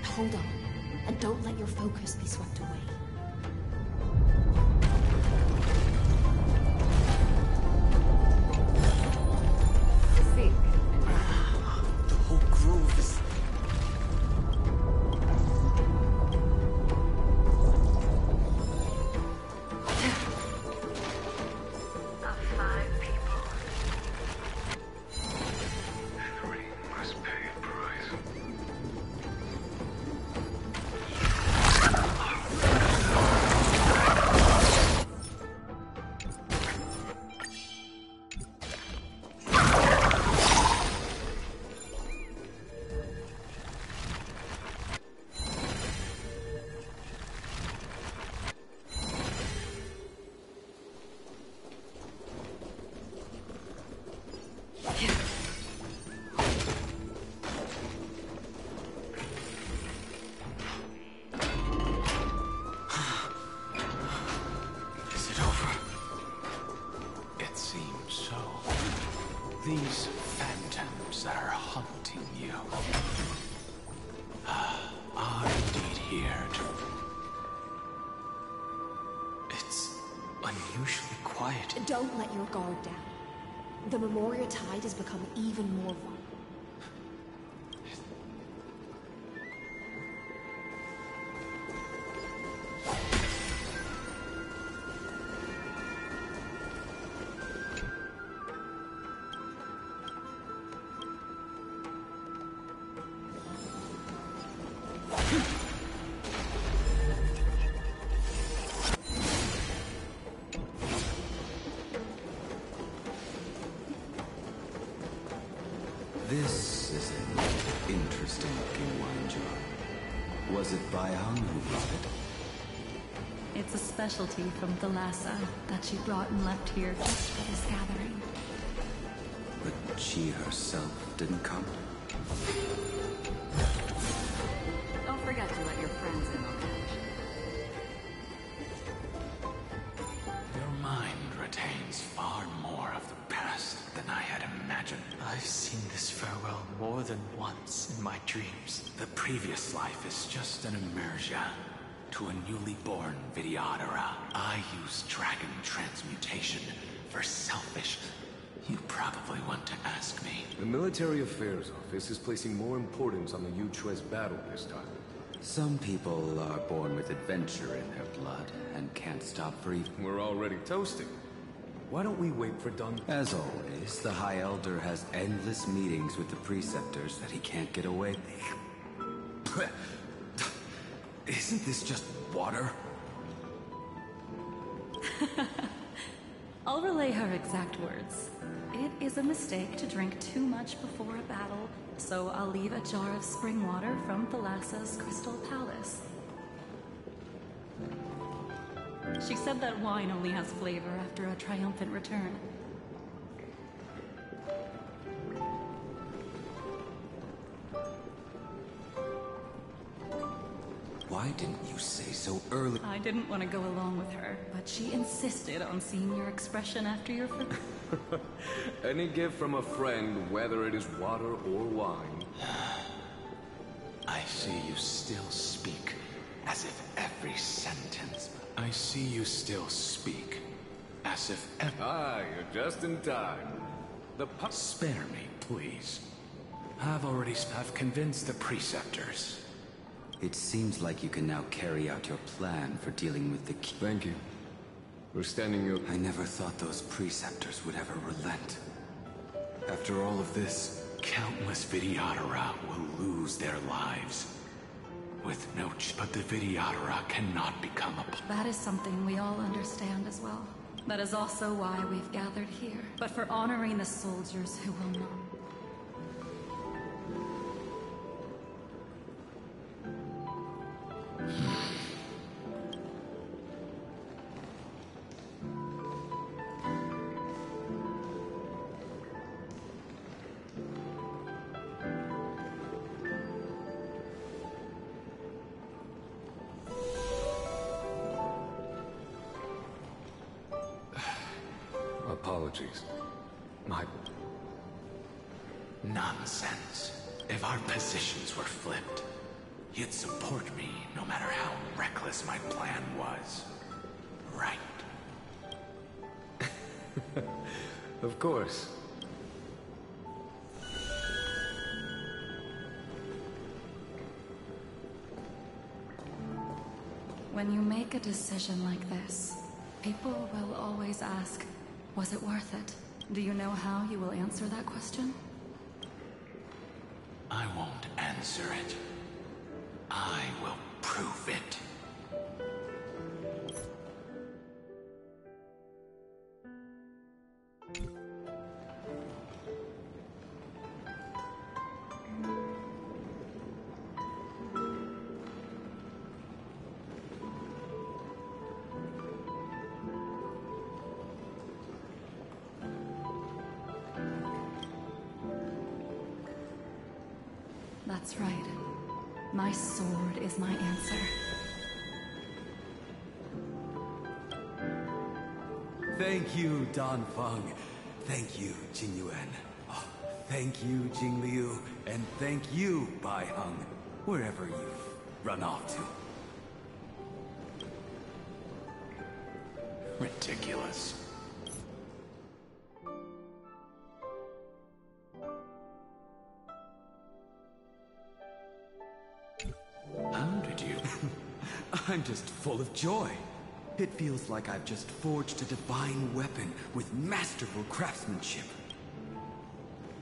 Hold on, and don't let your focus be swept away.
The whole grove is... These phantoms that are haunting you are indeed here to... It's unusually quiet.
Don't let your guard down. The Memoria tide has become even more violent.
This is an interesting looking wine jar. Was it Byung who brought it?
It's a specialty from Thalassa that she brought and left here just for this gathering.
But she herself didn't come?
Don't forget to let your friends in on the
Your mind retains far more of the past than I had imagined.
I've seen this farewell more than once in my dreams.
The previous life is just an immersion to a newly born Vidyadhara. I use dragon transmutation for selfish. You probably want to ask me.
The Military Affairs Office is placing more importance on the Yuchue's battle this time.
Some people are born with adventure in their blood and can't stop breathing.
We're already toasting. Why don't we wait for Dun...
As always, the High Elder has endless meetings with the Preceptors that he can't get away.
Isn't this just water?
I'll relay her exact words. It is a mistake to drink too much before a battle, so I'll leave a jar of spring water from Thalassa's Crystal Palace. She said that wine only has flavor after a triumphant return.
Why didn't you say so early?
I didn't want to go along with her, but she insisted on seeing your expression after your...
Any gift from a friend, whether it is water or wine.
I see you still speak as if every sentence... I see you still speak as if every...
Ah, you're just in time.
Spare me, please. I've convinced the Preceptors.
It seems like you can now carry out your plan for dealing with the...
Thank you. We're standing your...
I never thought those Preceptors would ever relent. After all of this,
countless Vidyadhara will lose their lives. With no but the Vidyadhara cannot become a...
That is something we all understand as well. That is also why we've gathered here. But for honoring the soldiers who will not.
Apologies. My...
Nonsense. If our positions were flipped, you'd support me no matter how reckless my plan was. Right?
Of course.
When you make a decision like this, people will always ask, was it worth it? Do you know how you will answer that question?
I won't answer it. I will prove it.
That's right. My sword is my answer.
Thank you, Dan Feng. Thank you, Jing Yuan. Oh, thank you, Jing Liu. And thank you, Bai Heng, wherever you've run off to.
Ridiculous.
How did you? I'm just full of joy. It feels like I've just forged a divine weapon with masterful craftsmanship.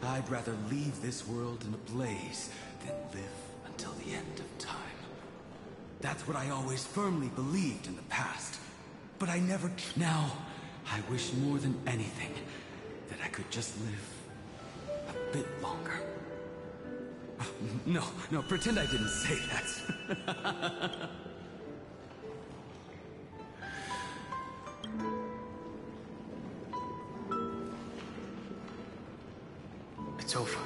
I'd rather leave this world in a blaze than live until the end of time. That's what I always firmly believed in the past. But I never... Now, I wish more than anything that I could just live a bit longer. No, pretend I didn't say that.
It's over.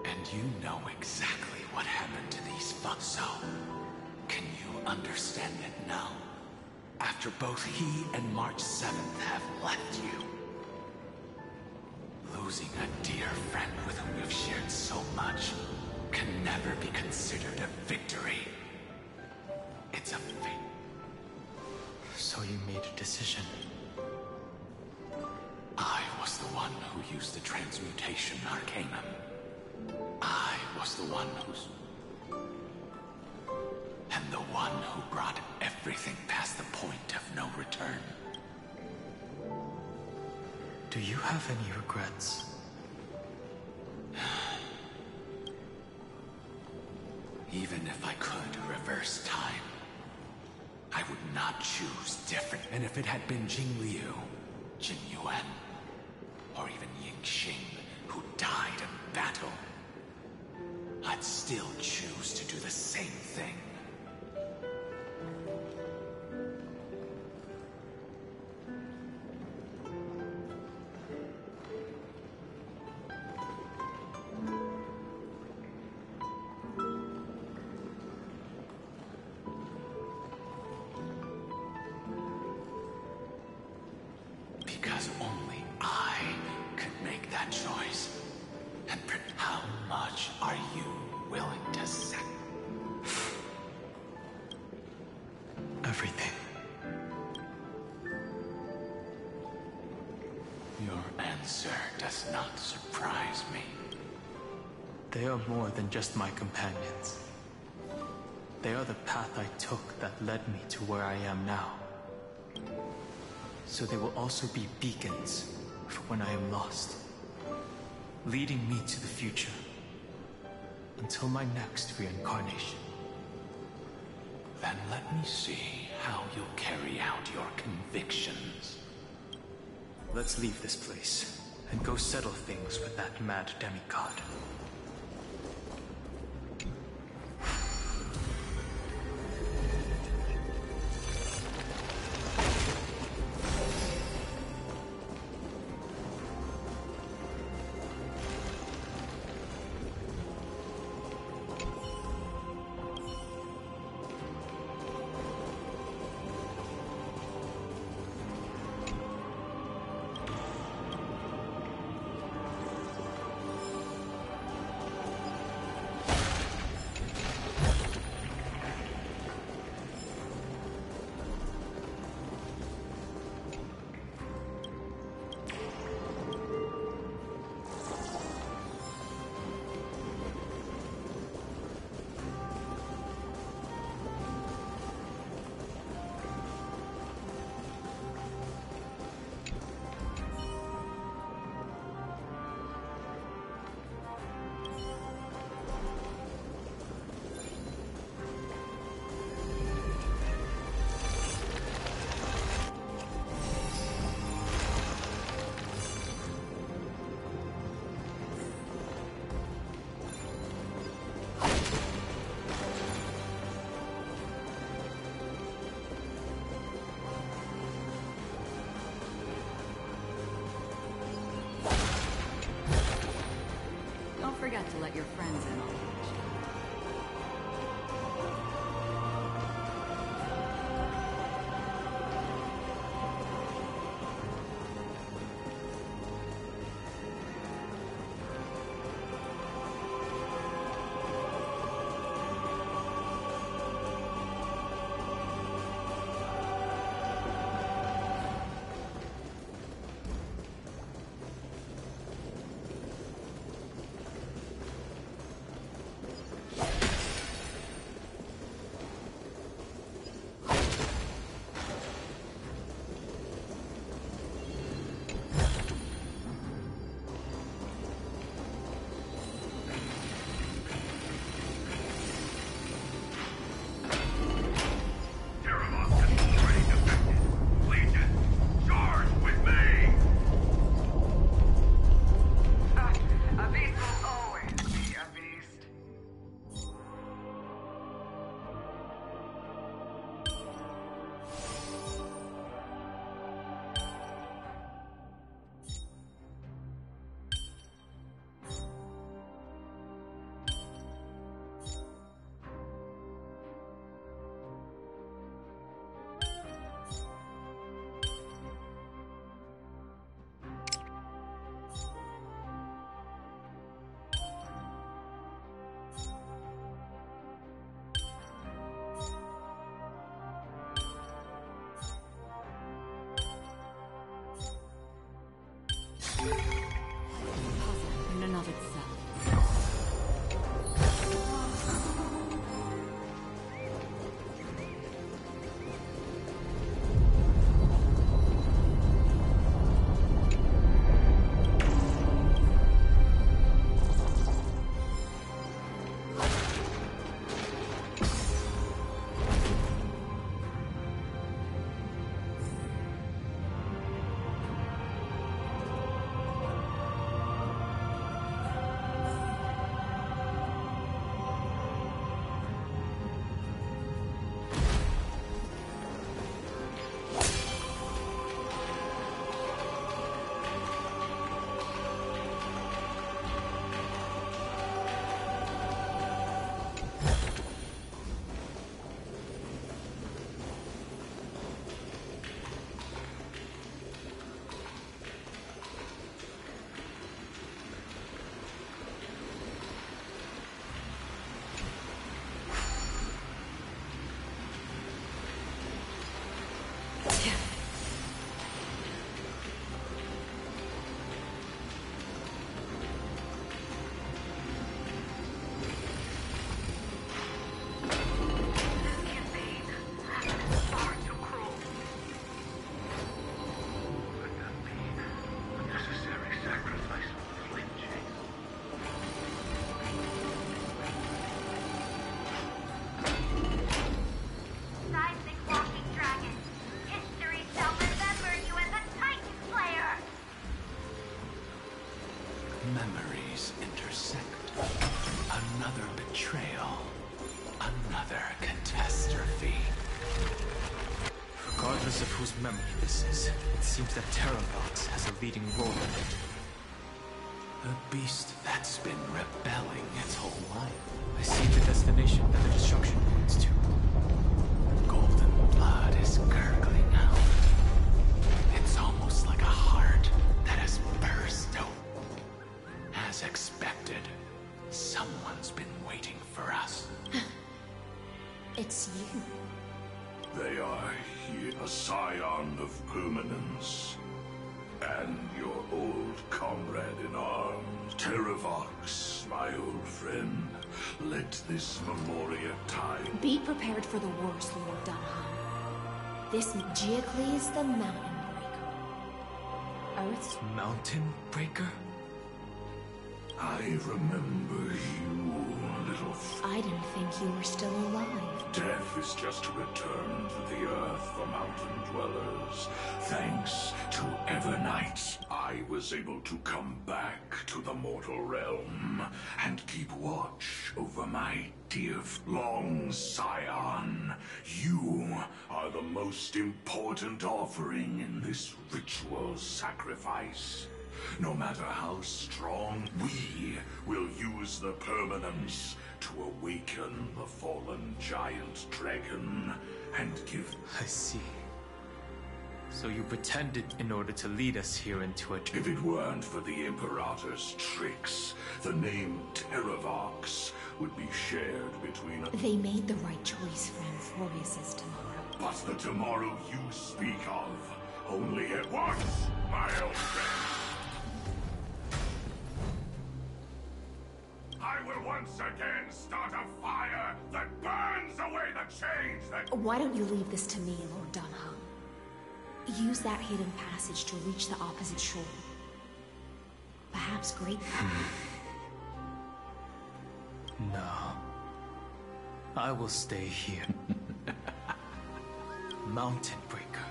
And you know exactly what happened to these fucks. So, can you understand it now? After both he and March 7th have left you. Losing a dear friend with whom you've shared so much can never be considered a victory. It's a fate.
So you made a decision.
I was the one who used the transmutation arcanum. I was the one who's... And the one who brought everything past the point of no return.
Do you have any regrets?
Even if I could reverse time, I would not choose different. And if it had been Jing Liu, Jing Yuan, or even Ying Xing, who died in battle, I'd still choose to do the same thing. Because only I could make that choice. And how much are you willing to sacrifice?
Everything.
Your answer does not surprise me.
They are more than just my companions. They are the path I took that led me to where I am now. So they will also be beacons for when I am lost, leading me to the future, until my next reincarnation.
Then let me see how you'll carry out your convictions.
Let's leave this place, and go settle things with that mad demigod.
let your friends in on it. In and of itself.
Memories intersect. Another betrayal. Another catastrophe.
Regardless of whose memory this is, it seems that Terravox has a leading role in it.
A beast that's been rebelling its whole life.
I see the destination that the destruction points to.
Golden blood is gurgling now. It's almost like a heart that has burst open. As expected, someone's been waiting for us.
It's you.
They are here, a scion of permanence. And your old comrade in arms, Terravox, my old friend. Let this Memoria time.
Be prepared for the worst, Lord Dunham. This Geocles the Mountain Breaker. Earth's
Mountain Breaker?
I remember you, little
I didn't think you were still alive.
Death is just a return to the earth for mountain dwellers. Thanks to Evernight, I was able to come back to the mortal realm and keep watch over my dear long scion. You are the most important offering in this ritual sacrifice. No matter how strong, we will use the permanence to awaken the fallen giant dragon and give...
I see. So you pretended in order to lead us here into a...
If it weren't for the Imperator's tricks, the name Terravox would be shared between us.
They made the right choice for Amphorius's tomorrow.
But the tomorrow you speak of, only at once, my old friend. I will once again start a fire that burns away the chains that...
Why don't you leave this to me, Lord Dunham? Use that hidden passage to reach the opposite shore. Perhaps great...
No. I will stay here. Mountain Breaker,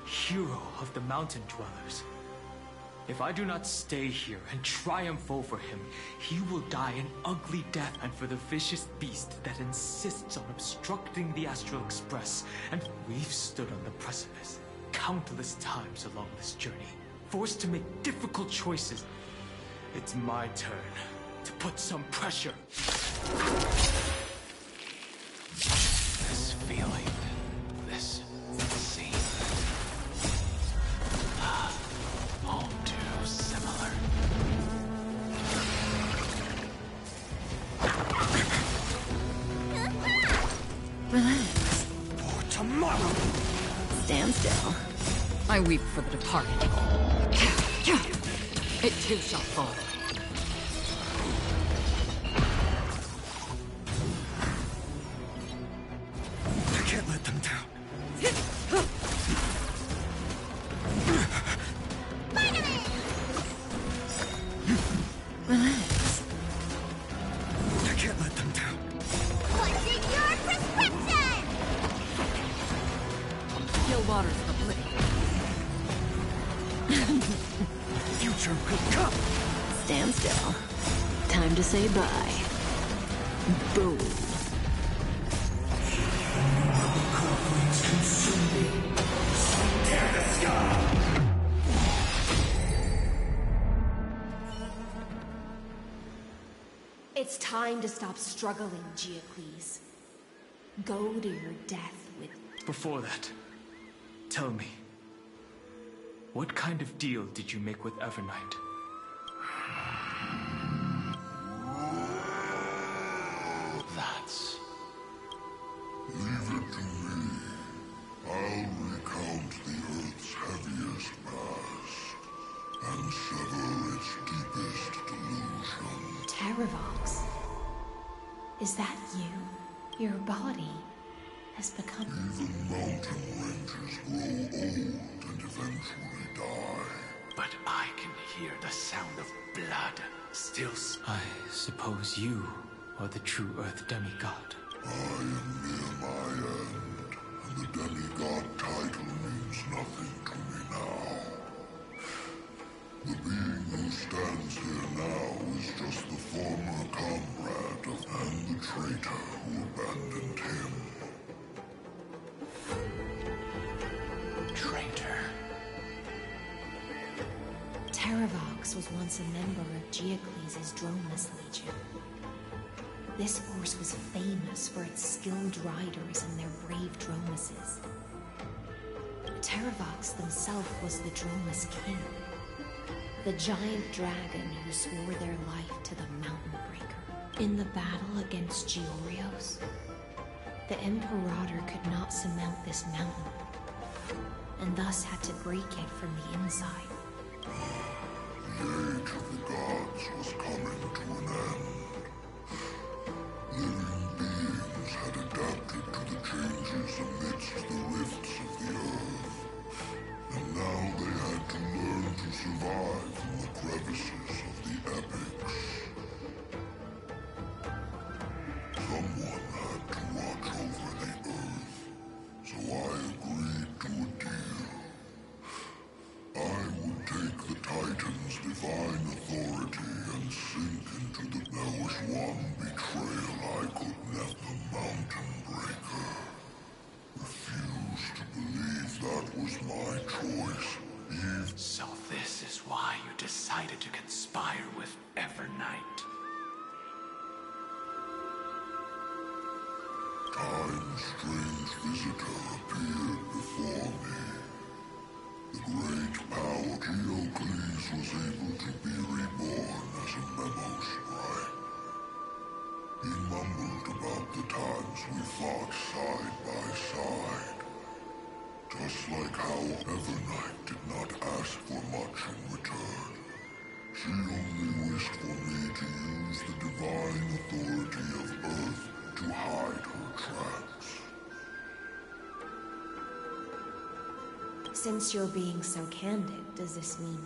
hero of the mountain dwellers. If I do not stay here and triumph over him, he will die an ugly death. And for the vicious beast that insists on obstructing the Astral Express, and we've stood on the precipice countless times along this journey, forced to make difficult choices. It's my turn to put some pressure.
This feeling, this scene, all too similar.
Relax.
For tomorrow.
Stand still. I weep for the departed. It too shall fall.
I can't let them down.
Relax.
I can't let them down.
What's in your prescription?
Still waters for blade.
Future will come.
Stand still. Time to say bye. Boom.
It's time to stop struggling, Geocles. Go to your death with...
Before that, tell me, what kind of deal did you make with Evernight?
That's...
Leave it to me. I'll recount the Earth's heaviest past and sever its deepest delusion.
Terravox. Is that you? Your body has become...
Even mountain ranges grow old and eventually die.
But I can hear the sound of blood still...
I suppose you are the true Earth demigod.
I am near my end, and the demigod title means nothing to me now. The being who stands here now is just the former comrade and the traitor who abandoned him.
Traitor.
Terravox was once a member of Geocles' Dromeless Legion. This force was famous for its skilled riders and their brave Dromeses. Terravox himself was the Dromeless King, the giant dragon who swore their life to the Mountain Breaker. In the battle against Georios, the Imperator could not surmount this mountain, and thus had to break it from the inside.
The age of the gods was coming to an end. Living beings had adapted to the changes amidst the rifts of the Earth, and now they had to learn to survive in the crevices of the epics. Someone had to watch over the Earth, so I agreed to a deal. I would take the Titan's divine authority and sink into the... Now a strange visitor appeared before me. The great power Geocles was able to be reborn as a memo sprite. He mumbled about the times we fought side by side. Just like how Evernight did not ask for much in return. She only wished for me to use the divine authority of Earth to hide her tracks.
Since you're being so candid, does this mean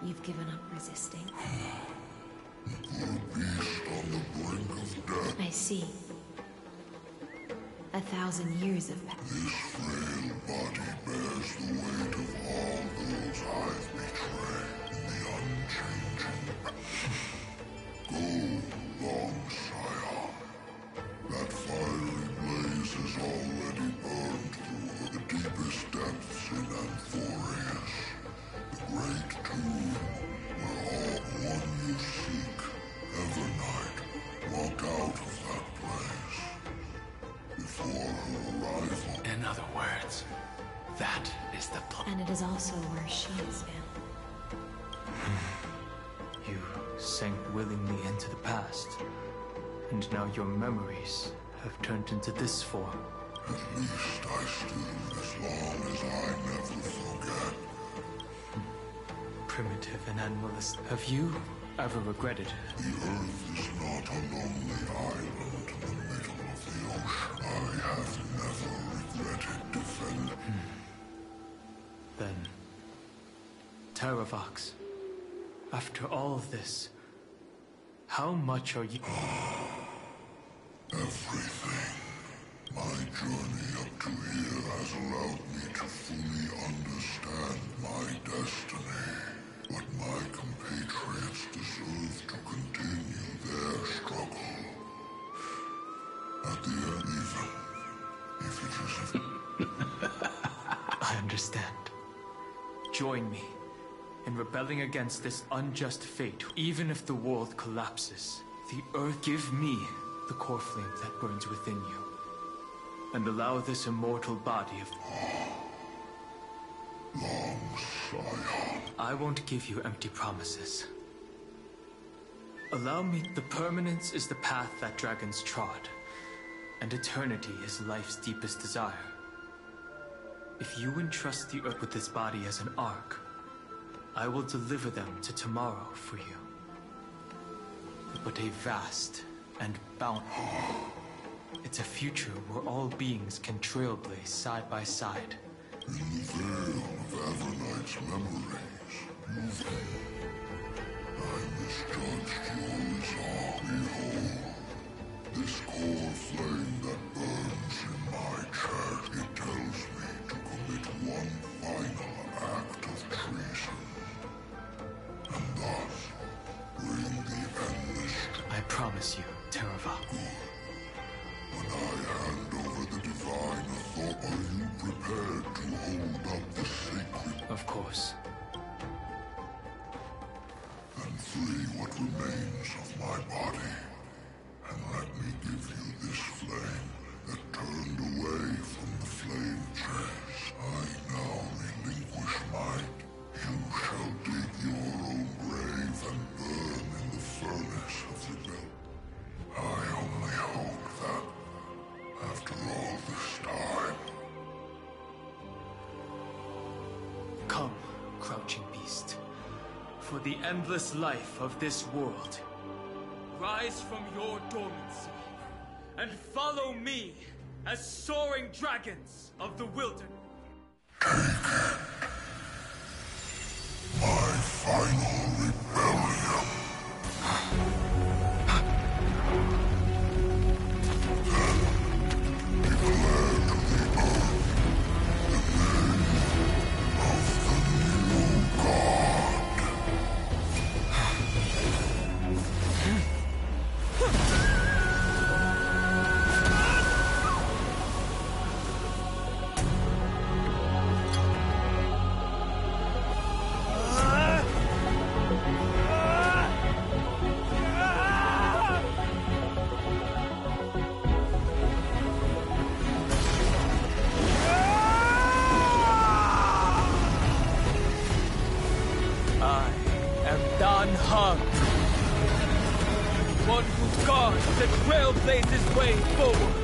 you've given up resisting?
The beast on the brink of death.
I see. 1,000 years of that.
This frail body bears the weight of all those I've betrayed in the unchanging. Go, long Scion. That fiery blaze has already burned through the deepest depths in Amphorius. The great tomb where all one you seek, Evernight, walked out of that place. Before her arrival.
In other words, that is the plan.
And it is also where she is found.
You sank willingly into the past, and now your memories have turned into this form.
At least I stood as long as I never forget.
Primitive and animalist. Have you ever regretted it?
The Earth is not a lonely island in the middle of the ocean. I have never regretted defending.
Then, Terravox, after all of this, how much are you...
Everything. My journey up to here has allowed me to fully understand my destiny. But my compatriots deserve to continue their struggle. At the end, even if it is...
I understand. Join me in rebelling against this unjust fate. Even if the world collapses, the Earth, give me the core flame that burns within you. And allow this immortal body of...
Long Scion.
I won't give you empty promises. Allow me... The permanence is the path that dragons trod, and eternity is life's deepest desire. If you entrust the Earth with this body as an ark, I will deliver them to tomorrow for you. But a vast and bountiful. It's a future where all beings can trailblaze side by side.
In the veil of Evernight's memories, I misjudged your resolve. Behold, this core flame that burns in my chest, it tells me to commit one final act of treason. And thus, bring the endless...
I promise you, Terravox.
When I hand over the divine authority, are you prepared to hold up the sacred?
Of course.
Then free what remains of my body, and let me give you this flame that turned away from the flame chase. I now relinquish mine. You shall dig your own grave and burn in the furnace of rebellion. I only hope that, after all this time...
Come, crouching beast. For the endless life of this world. Rise from your dormancy, and follow me as soaring dragons of the wilderness.
My final rebellion. Then declare to the earth the name of the new god.
Trailblaze's way forward!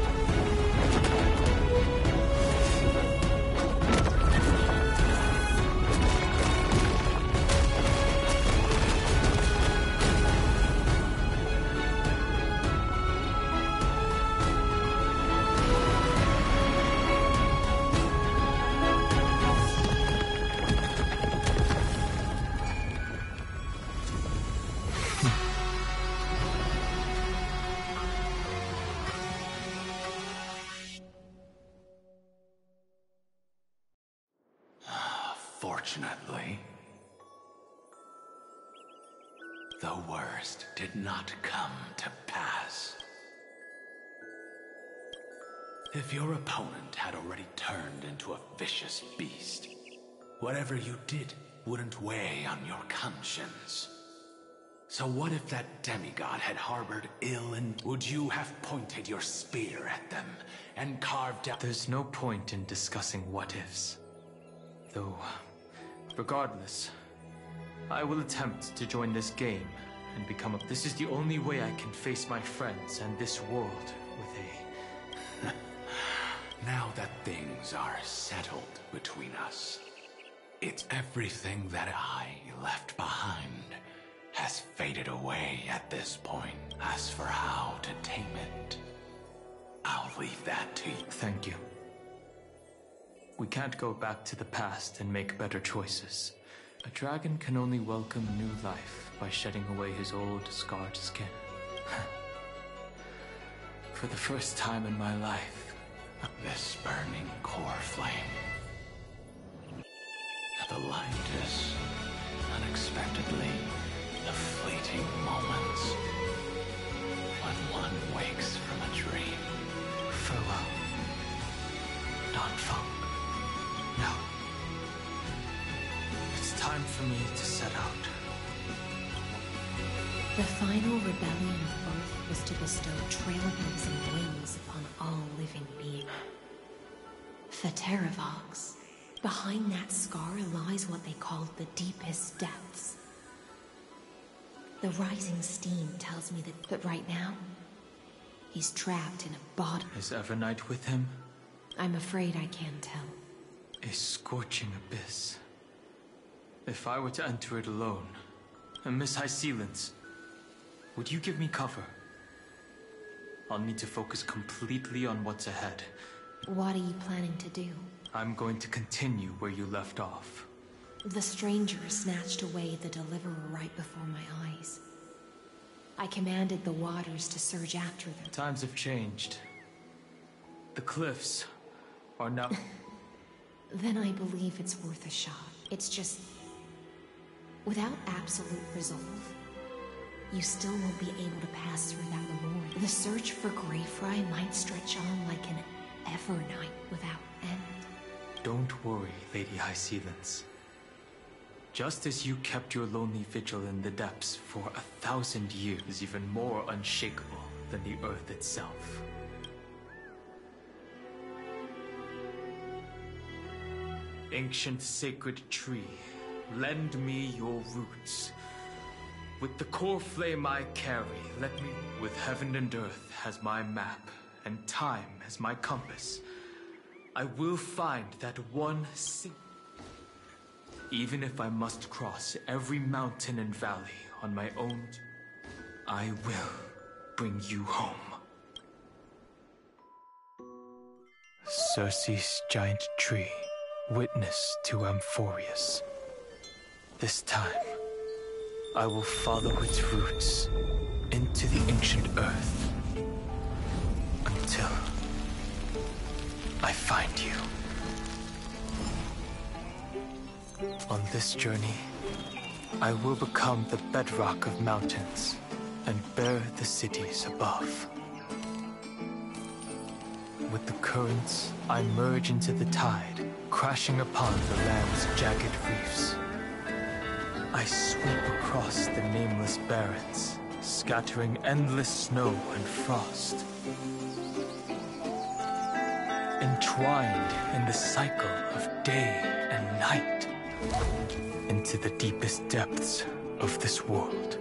Fortunately, the worst did not come to pass. If your opponent had already turned into a vicious beast, whatever you did wouldn't weigh on your conscience. So what if that demigod had harbored ill and would you have pointed your spear at them and carved out—
There's no point in discussing what-ifs. Though, regardless, I will attempt to join this game and become a— This is the only way I can face my friends and this world with a—
Now that things are settled between us, it's everything that I left behind has faded away at this point. As for how to tame it, I'll leave that to you.
Thank you. We can't go back to the past and make better choices. A dragon can only welcome new life by shedding away his old, scarred skin. For the first time in my life,
this burning core flame. The light is unexpectedly the fleeting moments when one wakes from a dream.
Farewell, non-folk. Now, it's time for me to set out.
The final rebellion of Earth was to bestow trailblazing wings upon all living beings. The Terravox. Behind that scar lies what they called the deepest depths. The rising steam tells me that, but right now, he's trapped in a body.
Is Evernight with him?
I'm afraid I can't tell.
A scorching abyss. If I were to enter it alone, and Miss High Sealants, would you give me cover? I'll need to focus completely on what's ahead.
What are you planning to do?
I'm going to continue where you left off.
The stranger snatched away the deliverer right before my eyes. I commanded the waters to surge after them.
Times have changed. The cliffs are now...
Then I believe it's worth a shot. It's just... without absolute resolve, you still won't be able to pass through that memorial. The search for Greyfry might stretch on like an Evernight without end.
Don't worry, Lady High Sealants. Just as you kept your lonely vigil in the depths for 1,000 years, even more unshakable than the earth itself. Ancient sacred tree, lend me your roots. With the core flame I carry, let me... With heaven and earth as my map, and time as my compass, I will find that one even if I must cross every mountain and valley on my own, I will bring you home. Circe's giant tree, witness to Amphorius. This time, I will follow its roots into the ancient earth until I find you. On this journey, I will become the bedrock of mountains and bear the cities above. With the currents, I merge into the tide, crashing upon the land's jagged reefs. I sweep across the nameless barrens, scattering endless snow and frost. Entwined in the cycle of day and night, into the deepest depths of this world.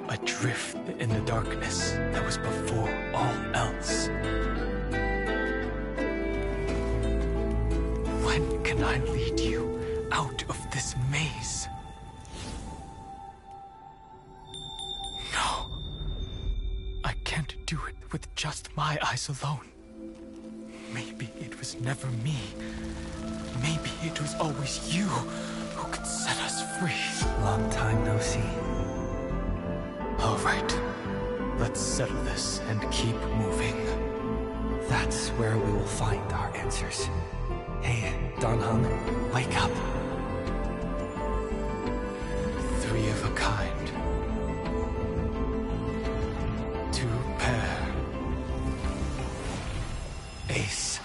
adrift in the darkness that was before all else. When can I lead you out of this maze? No. I can't do it with just my eyes alone. Maybe it was never me. Maybe it was always you who could set us free.
Long time no see.
All right. Let's settle this and keep moving.
That's where we will find our answers. Hey, Don Hung, wake up.
Three of a kind. Two pair. Ace.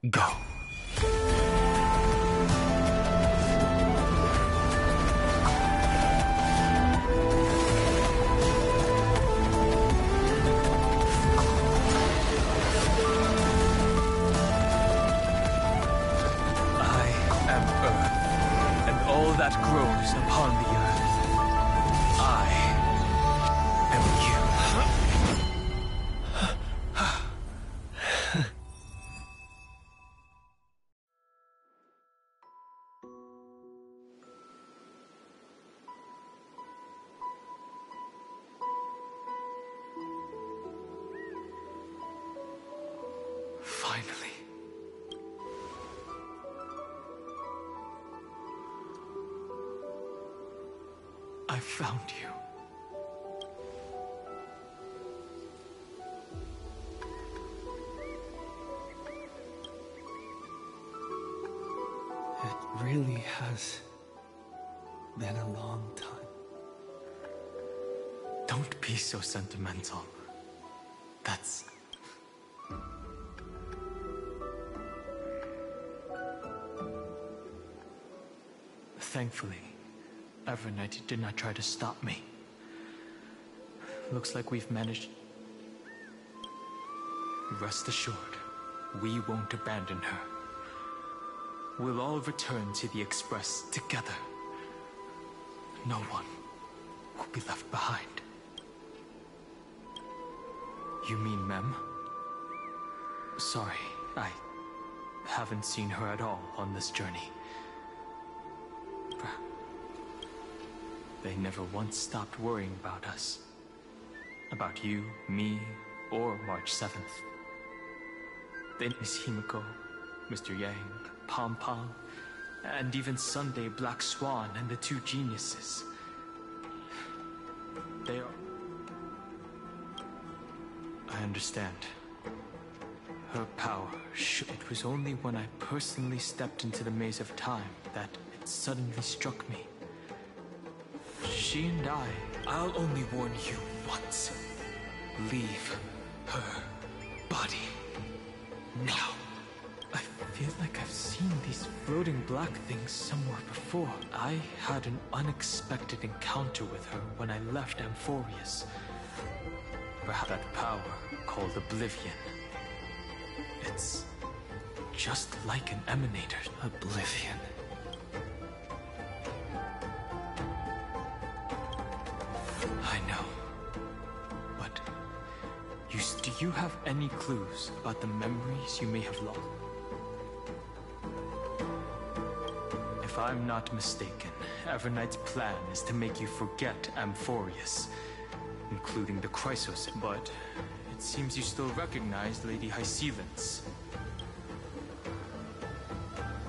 Go. That grows upon the earth. I am you. Finally. I found you.
It really has been a long time.
Don't be so sentimental. That's... Thankfully, Evernight did not try to stop me. Looks like we've managed. Rest assured, we won't abandon her. We'll all return to the Express together. No one will be left behind. You mean Mem? Sorry, I haven't seen her at all on this journey. They never once stopped worrying about us. About you, me, or March 7th. They miss Himiko, Mr. Yang, Pom Pom, and even Sunday Black Swan and the two geniuses. They are... I understand. Her power It was only when I personally stepped into the maze of time that it suddenly struck me. She and I'll only warn you once. Leave her body now. I feel like I've seen these floating black things somewhere before. I had an unexpected encounter with her when I left Amphorius. Perhaps that power called Oblivion. It's just like an emanator.
Oblivion.
I know. But do you have any clues about the memories you may have lost? If I'm not mistaken, Evernight's plan is to make you forget Amphorius, including the Chrysos, but it seems you still recognize Lady Hycelence.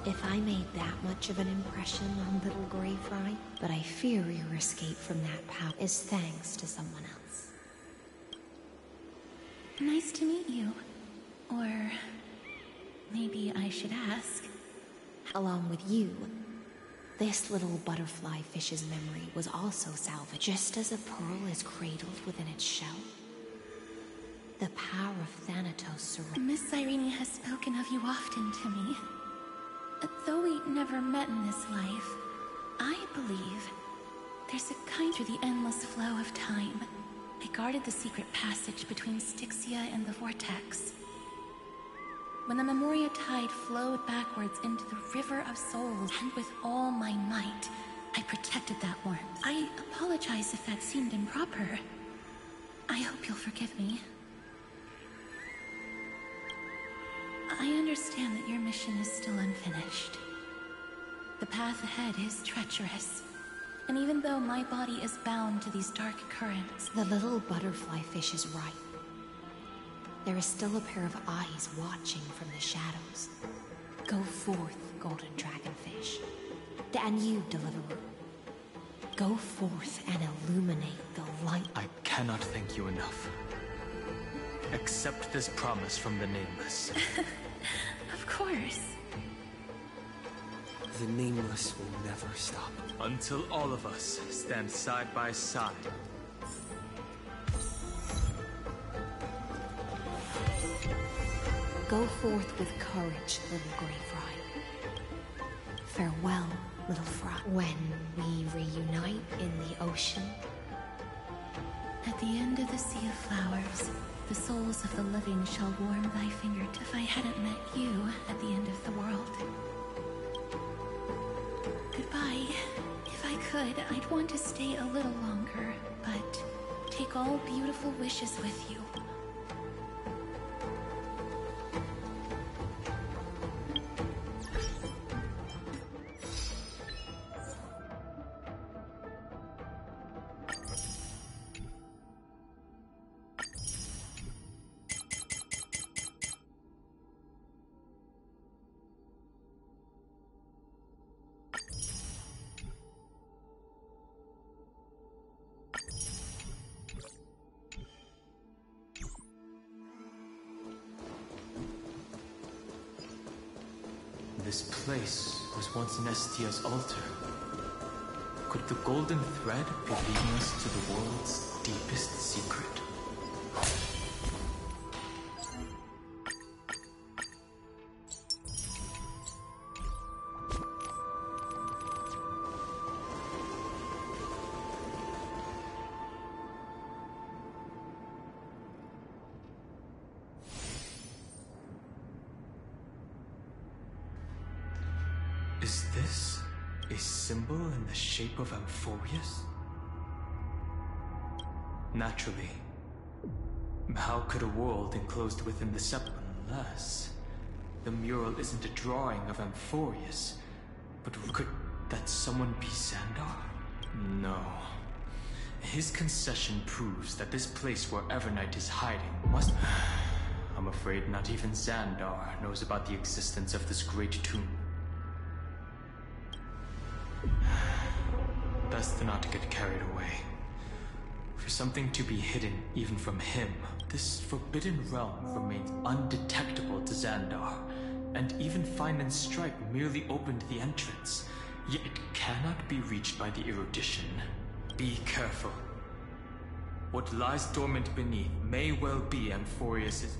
If I made that much of an impression on little Grey Fry, but I fear your escape from that power is thanks to someone else.
Nice to meet you. Or maybe I should ask.
Along with you, this little butterfly fish's memory was also salvaged, just as a pearl is cradled within its shell. The power of Thanatos surrounds.
Miss Irene has spoken of you often to me. Though we never met in this life, I believe there's a kind through the endless flow of time. I guarded the secret passage between Styxia and the Vortex. When the Memoria tide flowed backwards into the River of Souls, and with all my might,
I protected that warmth. I apologize if that seemed improper. I hope you'll forgive me. I understand that your mission is still unfinished. The path ahead is treacherous. And even though my body is bound to these dark currents...
The little butterfly fish is right. There is still a pair of eyes watching from the shadows. Go forth, golden dragonfish. And you, deliverer. Go forth and illuminate the light.
I cannot thank you enough. Accept this promise from the Nameless.
Of course.
The Nameless will never stop. Until all of us stand side by side.
Go forth with courage, little gray fry. Farewell, little fry. When we reunite in the ocean.
At the end of the sea of flowers, the souls of the living shall warm thy fingertips. If I hadn't met you at the end of the world. Goodbye. If I could, I'd want to stay a little longer, but take all beautiful wishes with you.
This place was once Nestia's altar. Could the golden thread be leading us to the world's deepest secret? Is this a symbol in the shape of Amphorius? Naturally. How could a world enclosed within the scepter? Unless the mural isn't a drawing of Amphorius, but could that someone be Xandar? No. His concession proves that this place where Evernight is hiding must... I'm afraid not even Xandar knows about the existence of this great tomb. Best not to get carried away. For something to be hidden even from him, this forbidden realm remains undetectable to Xandar, and even Fine and Stripe merely opened the entrance, yet it cannot be reached by the erudition. Be careful. What lies dormant beneath may well be Amphorius's...